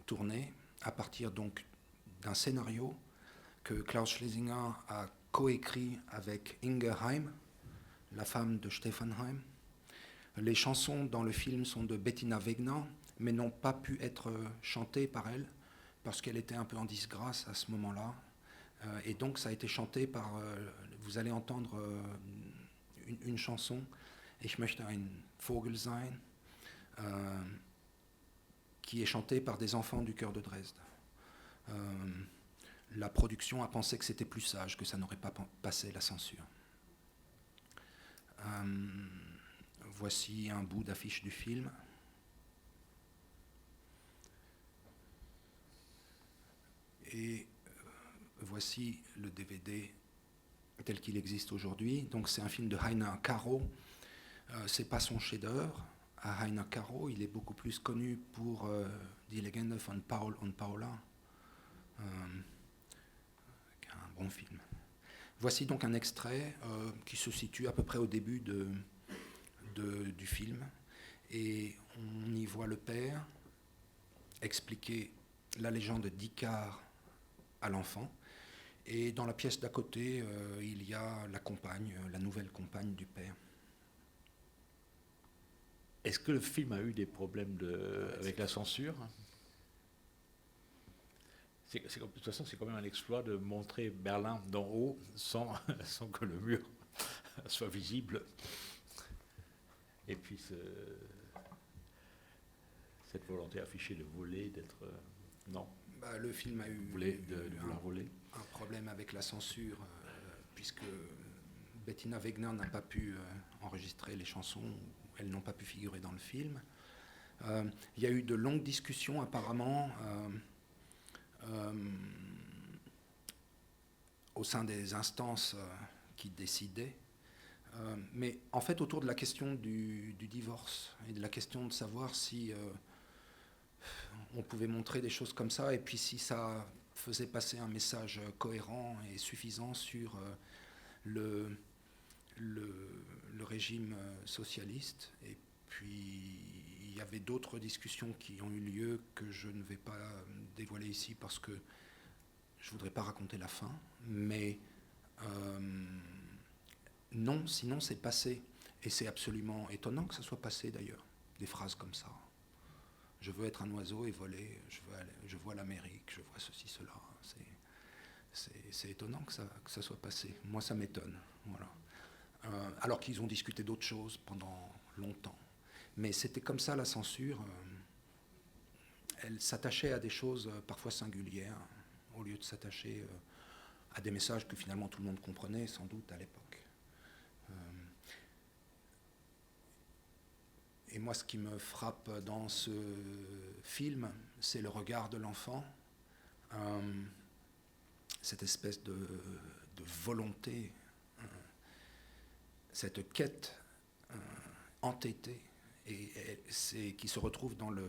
tourné à partir donc d'un scénario que Klaus Schlesinger a coécrit avec Inge Heim, la femme de Stefan Heim. Les chansons dans le film sont de Bettina Wegner, mais n'ont pas pu être chantées par elle, parce qu'elle était un peu en disgrâce à ce moment-là. Et donc ça a été chanté par... vous allez entendre une chanson, Ich möchte ein Vogel sein, qui est chantée par des enfants du chœur de Dresde. La production a pensé que c'était plus sage, que ça n'aurait pas passé la censure. Voici un bout d'affiche du film. Et voici le DVD tel qu'il existe aujourd'hui. Donc c'est un film de Heiner Caro. C'est pas son chef-d'œuvre. À Heiner Caro, il est beaucoup plus connu pour Die Legende von Paul und Paula, un bon film. Voici donc un extrait qui se situe à peu près au début du film, et on y voit le père expliquer la légende d'Icare à l'enfant, et dans la pièce d'à côté, il y a la compagne, la nouvelle compagne du père. Est-ce que le film a eu des problèmes avec la censure ? De toute façon, c'est quand même un exploit de montrer Berlin d'en haut sans que le mur soit visible. Et puis cette volonté affichée de voler, d'être... non. Le film a eu vouloir voler. Un problème avec la censure, puisque Bettina Wegner n'a pas pu enregistrer les chansons, elles n'ont pas pu figurer dans le film. Il y a eu de longues discussions apparemment au sein des instances qui décidaient, mais en fait autour de la question du divorce et de la question de savoir si on pouvait montrer des choses comme ça, et puis si ça faisait passer un message cohérent et suffisant sur le régime socialiste. Et puis il y avait d'autres discussions qui ont eu lieu que je ne vais pas dévoiler ici parce que je ne voudrais pas raconter la fin, mais non, sinon c'est passé. Et c'est absolument étonnant que ça soit passé d'ailleurs, des phrases comme ça. Je veux être un oiseau et voler, je vois l'Amérique, je vois ceci, cela. C'est étonnant que ça soit passé. Moi, ça m'étonne. Voilà. Alors qu'ils ont discuté d'autres choses pendant longtemps. Mais c'était comme ça, la censure. Elle s'attachait à des choses parfois singulières, au lieu de s'attacher à des messages que finalement tout le monde comprenait, sans doute, à l'époque. Et moi, ce qui me frappe dans ce film, c'est le regard de l'enfant, cette espèce de volonté, cette quête entêtée, et qui se retrouve dans le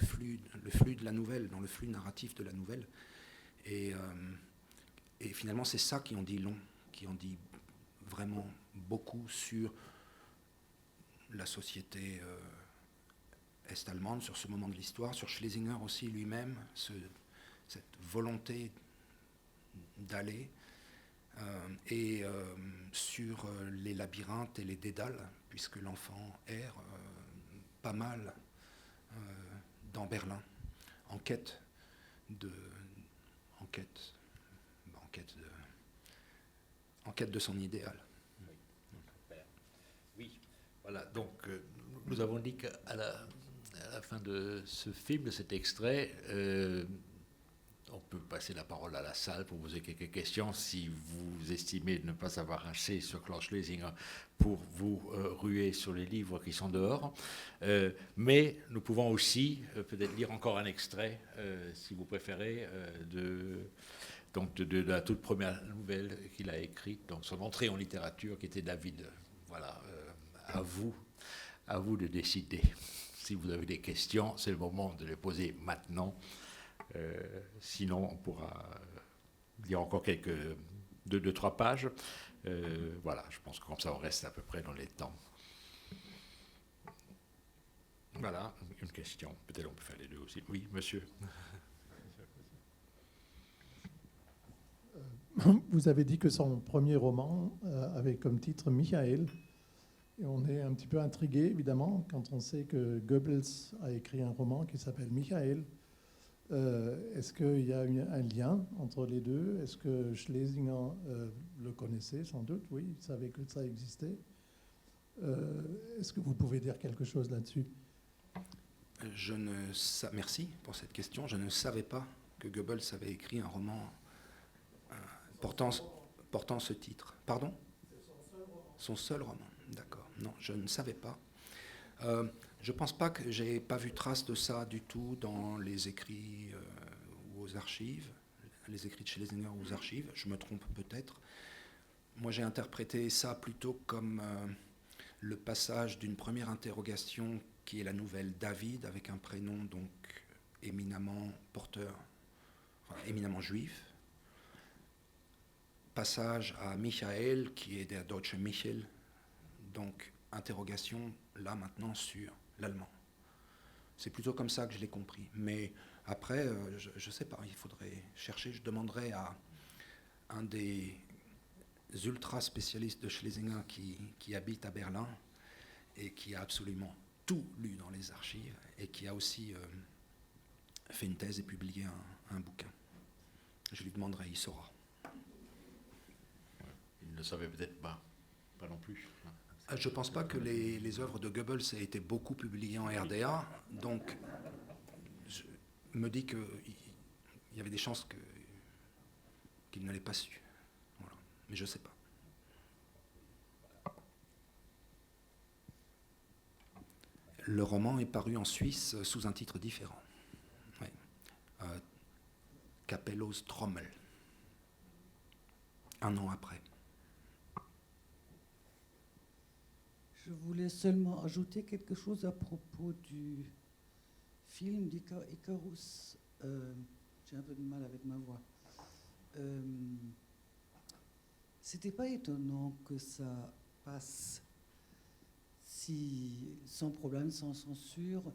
flux de la nouvelle, dans le flux narratif de la nouvelle. Et finalement, c'est ça qui en dit long, qui en dit vraiment beaucoup sur la société est-allemande, sur ce moment de l'histoire, sur Schlesinger aussi lui-même, cette volonté d'aller, et sur les labyrinthes et les dédales, puisque l'enfant erre pas mal dans Berlin, en quête de son idéal. Oui, voilà, donc nous avons dit qu'à la fin de ce film, de cet extrait, on peut passer la parole à la salle pour poser quelques questions si vous estimez ne pas avoir assez sur Klaus Schlesinger pour vous ruer sur les livres qui sont dehors. Mais nous pouvons aussi peut-être lire encore un extrait, si vous préférez, donc de la toute première nouvelle qu'il a écrite, donc son entrée en littérature, qui était David. Voilà, à vous de décider. Si vous avez des questions, c'est le moment de les poser maintenant. Sinon, on pourra lire encore deux, trois pages. Voilà, je pense que comme ça, on reste à peu près dans les temps. Voilà, une question. Peut-être on peut faire les deux aussi. Oui, monsieur. Vous avez dit que son premier roman avait comme titre Michael. Et on est un petit peu intrigué, évidemment, quand on sait que Goebbels a écrit un roman qui s'appelle Michael. Est-ce qu'il y a un lien entre les deux? Est-ce que Schlesinger le connaissait? Sans doute, oui, il savait que ça existait. Est-ce que vous pouvez dire quelque chose là-dessus? Merci pour cette question. Je ne savais pas que Goebbels avait écrit un roman portant ce titre. Pardon? Son seul roman, d'accord. Non, je ne savais pas. Je ne pense pas que j'ai pas vu trace de ça du tout dans les écrits ou aux archives, les écrits de Schlesinger aux archives. Je me trompe peut-être. Moi, j'ai interprété ça plutôt comme le passage d'une première interrogation qui est la nouvelle David, avec un prénom donc éminemment éminemment juif. Passage à Michael, qui est der Deutsche Michel, donc interrogation là maintenant sur l'allemand. C'est plutôt comme ça que je l'ai compris. Mais après, je ne sais pas, il faudrait chercher. Je demanderai à un des ultra spécialistes de Schlesinger qui habite à Berlin et qui a absolument tout lu dans les archives et qui a aussi fait une thèse et publié un bouquin. Je lui demanderai, il saura. Il ne savait peut-être pas non plus. Je ne pense pas que les œuvres de Goebbels aient été beaucoup publiées en RDA, donc je me dis qu'il y avait des chances qu'il ne l'ait pas su. Voilà. Mais je ne sais pas. Le roman est paru en Suisse sous un titre différent. Ouais. Capellos Trommel. Un an après. Je voulais seulement ajouter quelque chose à propos du film d'Icarus. J'ai un peu de mal avec ma voix. C'était pas étonnant que ça passe sans problème, sans censure,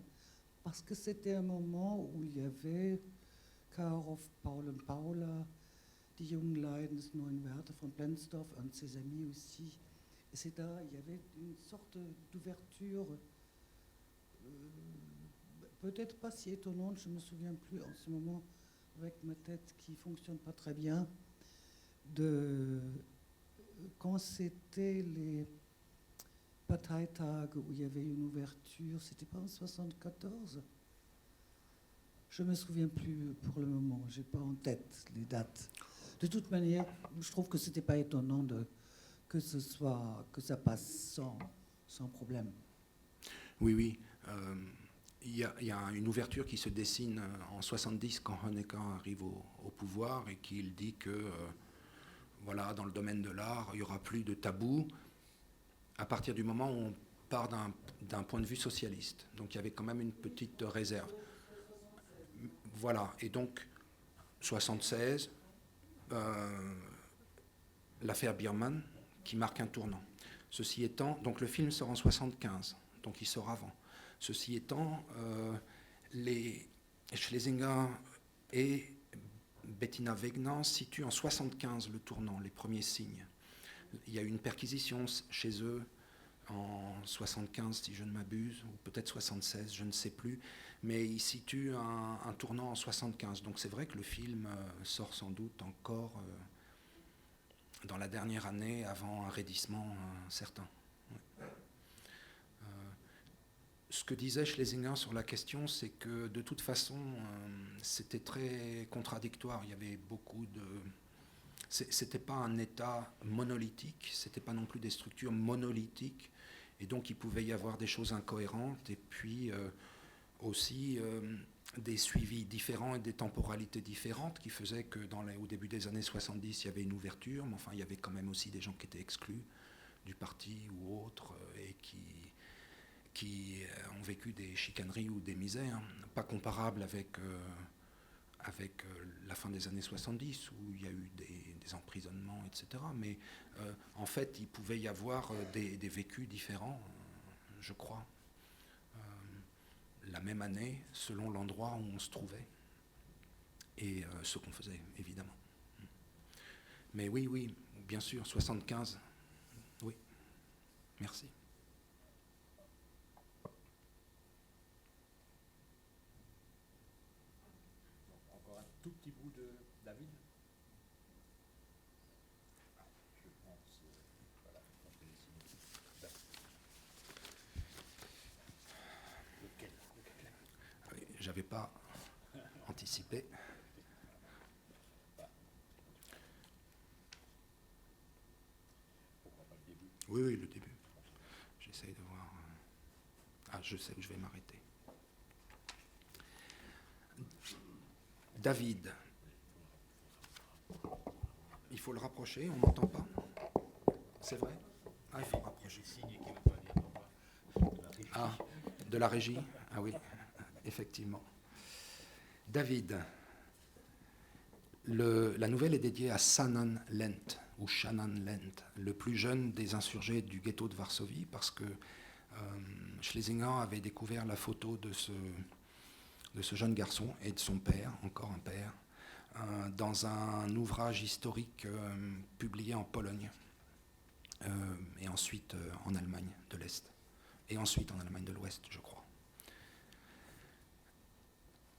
parce que c'était un moment où il y avait Karov, Paul und Paula, die jungen Leiden des Neuen Werther von Blensdorf, un de ses amis aussi. Il y avait une sorte d'ouverture, peut-être pas si étonnante, je ne me souviens plus en ce moment, avec ma tête qui ne fonctionne pas très bien, quand c'était les Parteitages où il y avait une ouverture, c'était pas en 74? Je ne me souviens plus pour le moment, je n'ai pas en tête les dates. De toute manière, je trouve que ce n'était pas étonnant que ça passe sans problème. Oui. Il y a une ouverture qui se dessine en 70 quand Honecker arrive au pouvoir et qu'il dit que voilà, dans le domaine de l'art, il n'y aura plus de tabou à partir du moment où on part d'un point de vue socialiste. Donc il y avait quand même une petite réserve. Voilà, et donc 76, l'affaire Biermann, qui marque un tournant. Ceci étant, donc le film sort en 75, donc il sort avant. Ceci étant, les Schlesinger et Bettina Wegner situent en 75 le tournant, les premiers signes. Il y a eu une perquisition chez eux en 75, si je ne m'abuse, ou peut-être 76, je ne sais plus, mais ils situent un tournant en 75. Donc c'est vrai que le film sort sans doute encore dans la dernière année avant un raidissement certain. Ouais. Ce que disait Schlesinger sur la question, c'est que de toute façon, c'était très contradictoire. Il y avait beaucoup de... C'était pas un État monolithique, c'était pas non plus des structures monolithiques, et donc il pouvait y avoir des choses incohérentes, et puis aussi des suivis différents et des temporalités différentes qui faisaient que au début des années 70, il y avait une ouverture, mais enfin, il y avait quand même aussi des gens qui étaient exclus du parti ou autres et qui ont vécu des chicaneries ou des misères, pas comparables avec la fin des années 70, où il y a eu des emprisonnements, etc. Mais en fait, il pouvait y avoir des vécus différents, je crois, la même année, selon l'endroit où on se trouvait, et ce qu'on faisait, évidemment. Mais oui, bien sûr, 75, oui, merci. Encore un tout petit bout de David. Je pense, voilà, je pense que les signes. Lequel? Oui, j'avais pas anticipé. Oui, le début. J'essaye de voir. Ah, je sais où je vais m'arrêter. David. Il faut le rapprocher, on n'entend pas. C'est vrai? Ah, il faut rapprocher. Ah, de la régie? Ah oui, effectivement. David. La nouvelle est dédiée à Shannon Lent, ou Shannon Lent, le plus jeune des insurgés du ghetto de Varsovie, parce que Schlesinger avait découvert la photo de ce jeune garçon et de son père, encore un père, dans un ouvrage historique publié en Pologne, et ensuite en Allemagne de l'Est, et ensuite en Allemagne de l'Ouest, je crois.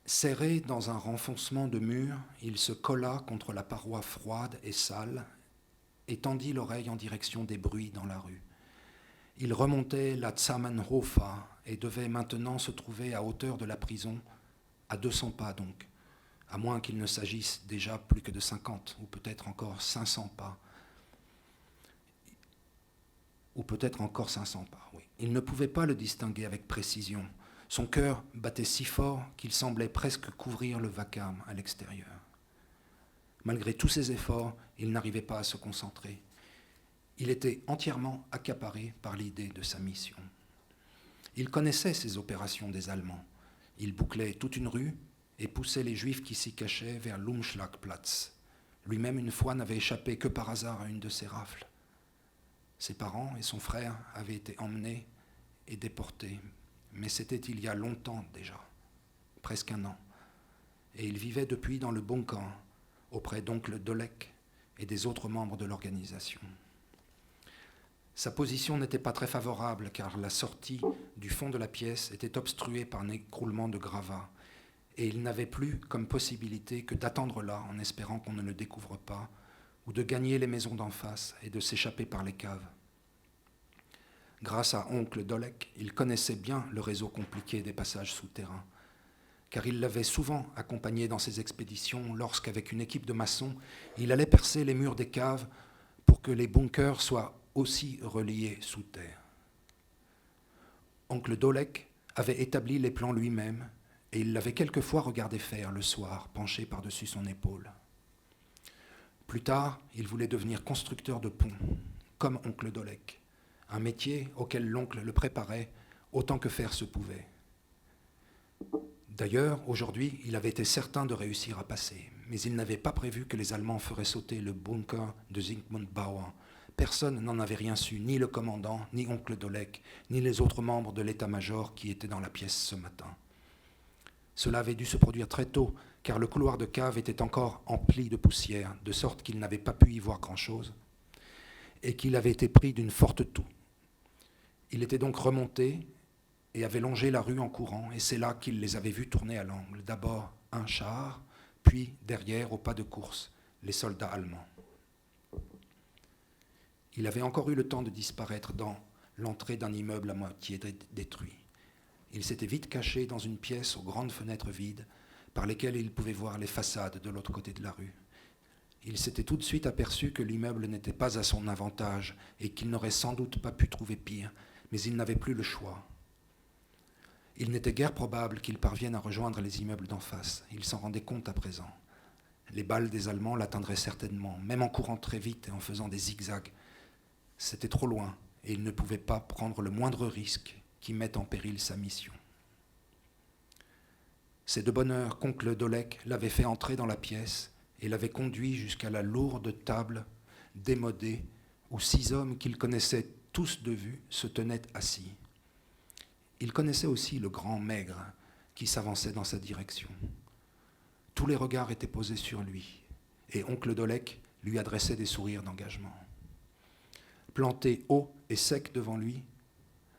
Serré dans un renfoncement de mur, il se colla contre la paroi froide et sale et tendit l'oreille en direction des bruits dans la rue. Il remontait la Zamenhofe et devait maintenant se trouver à hauteur de la prison, à 200 pas donc, à moins qu'il ne s'agisse déjà plus que de 50, ou peut-être encore 500 pas. Ou peut-être encore 500 pas, oui. Il ne pouvait pas le distinguer avec précision. Son cœur battait si fort qu'il semblait presque couvrir le vacarme à l'extérieur. Malgré tous ses efforts, il n'arrivait pas à se concentrer. Il était entièrement accaparé par l'idée de sa mission. Il connaissait ces opérations des Allemands. Il bouclait toute une rue et poussait les Juifs qui s'y cachaient vers l'Umschlagplatz. Lui-même, une fois, n'avait échappé que par hasard à une de ces rafles. Ses parents et son frère avaient été emmenés et déportés. Mais c'était il y a longtemps déjà, presque un an, et il vivait depuis dans le bunker, auprès d'oncle Dolek et des autres membres de l'organisation. Sa position n'était pas très favorable, car la sortie du fond de la pièce était obstruée par un écroulement de gravats, et il n'avait plus comme possibilité que d'attendre là, en espérant qu'on ne le découvre pas, ou de gagner les maisons d'en face et de s'échapper par les caves. Grâce à oncle Dolek, il connaissait bien le réseau compliqué des passages souterrains, car il l'avait souvent accompagné dans ses expéditions lorsqu'avec une équipe de maçons, il allait percer les murs des caves pour que les bunkers soient aussi reliés sous terre. Oncle Dolek avait établi les plans lui-même et il l'avait quelquefois regardé faire le soir, penché par-dessus son épaule. Plus tard, il voulait devenir constructeur de ponts, comme oncle Dolek, un métier auquel l'oncle le préparait autant que faire se pouvait. D'ailleurs, aujourd'hui, il avait été certain de réussir à passer, mais il n'avait pas prévu que les Allemands feraient sauter le bunker de Zygmunt Bauer. Personne n'en avait rien su, ni le commandant, ni oncle Dolek, ni les autres membres de l'état-major qui étaient dans la pièce ce matin. Cela avait dû se produire très tôt, car le couloir de cave était encore empli de poussière, de sorte qu'il n'avait pas pu y voir grand-chose, et qu'il avait été pris d'une forte toux. Il était donc remonté et avait longé la rue en courant, et c'est là qu'il les avait vus tourner à l'angle. D'abord un char, puis derrière, au pas de course, les soldats allemands. Il avait encore eu le temps de disparaître dans l'entrée d'un immeuble à moitié détruit. Il s'était vite caché dans une pièce aux grandes fenêtres vides, par lesquelles il pouvait voir les façades de l'autre côté de la rue. Il s'était tout de suite aperçu que l'immeuble n'était pas à son avantage et qu'il n'aurait sans doute pas pu trouver pire, mais il n'avait plus le choix. Il n'était guère probable qu'ils parviennent à rejoindre les immeubles d'en face. Il s'en rendait compte à présent. Les balles des Allemands l'atteindraient certainement, même en courant très vite et en faisant des zigzags. C'était trop loin, et il ne pouvait pas prendre le moindre risque qui mette en péril sa mission. C'est de bonne heure qu'oncle Dolek l'avait fait entrer dans la pièce et l'avait conduit jusqu'à la lourde table démodée où 6 hommes qu'il connaissait tous de vue se tenaient assis. Il connaissait aussi le grand maigre qui s'avançait dans sa direction. Tous les regards étaient posés sur lui, et oncle Dolek lui adressait des sourires d'engagement. Planté haut et sec devant lui,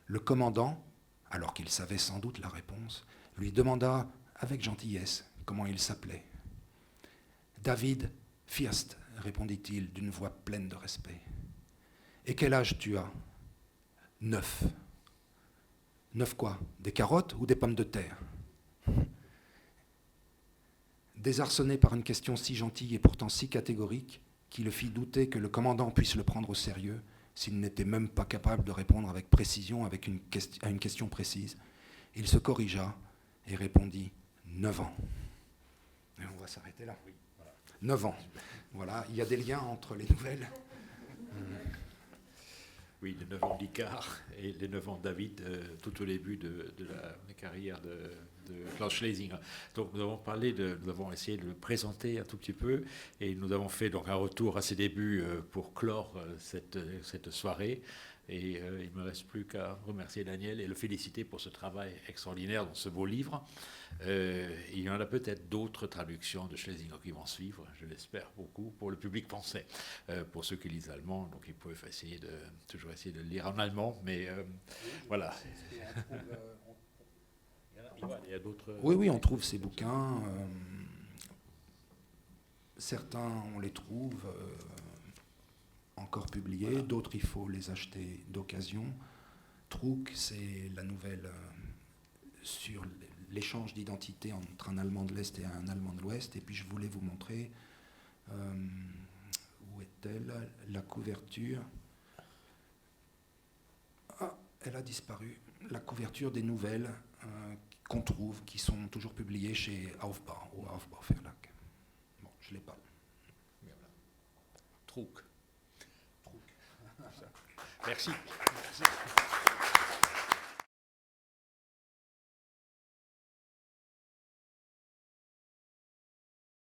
le commandant, alors qu'il savait sans doute la réponse, lui demanda avec gentillesse comment il s'appelait. « David First », répondit-il d'une voix pleine de respect. « Et quel âge tu as ?»« 9. »« 9 quoi? Des carottes ou des pommes de terre ?» Désarçonné par une question si gentille et pourtant si catégorique, qui le fit douter que le commandant puisse le prendre au sérieux, s'il n'était même pas capable de répondre avec précision à une question précise, il se corrigea et répondit « 9 ans ». Et on va s'arrêter là. Oui, voilà. 9 ans. Voilà, il y a des liens entre les nouvelles. Oui, les 9 ans d'Icare et les 9 ans de David, tout au début de la carrière de Klaus Schlesinger. Donc nous avons essayé de le présenter un tout petit peu, et nous avons fait donc un retour à ses débuts pour clore cette soirée. Et il ne me reste plus qu'à remercier Daniel et le féliciter pour ce travail extraordinaire dans ce beau livre. Il y en a peut-être d'autres traductions de Schlesinger qui vont suivre, je l'espère beaucoup, pour le public français. Pour ceux qui lisent allemand, donc ils peuvent toujours essayer de le lire en allemand, mais voilà. Il y a d'autres... Oui, on trouve ces bouquins. Certains, on les trouve encore publiés, d'autres, il faut les acheter d'occasion. Trug, c'est la nouvelle sur l'échange d'identité entre un Allemand de l'Est et un Allemand de l'Ouest. Et puis je voulais vous montrer, où est-elle, la couverture. Ah, elle a disparu. La couverture des nouvelles qu'on trouve, qui sont toujours publiées chez Aufbau ou Aufbau Verlag. Bon, je ne l'ai pas. Trug. Merci. Merci.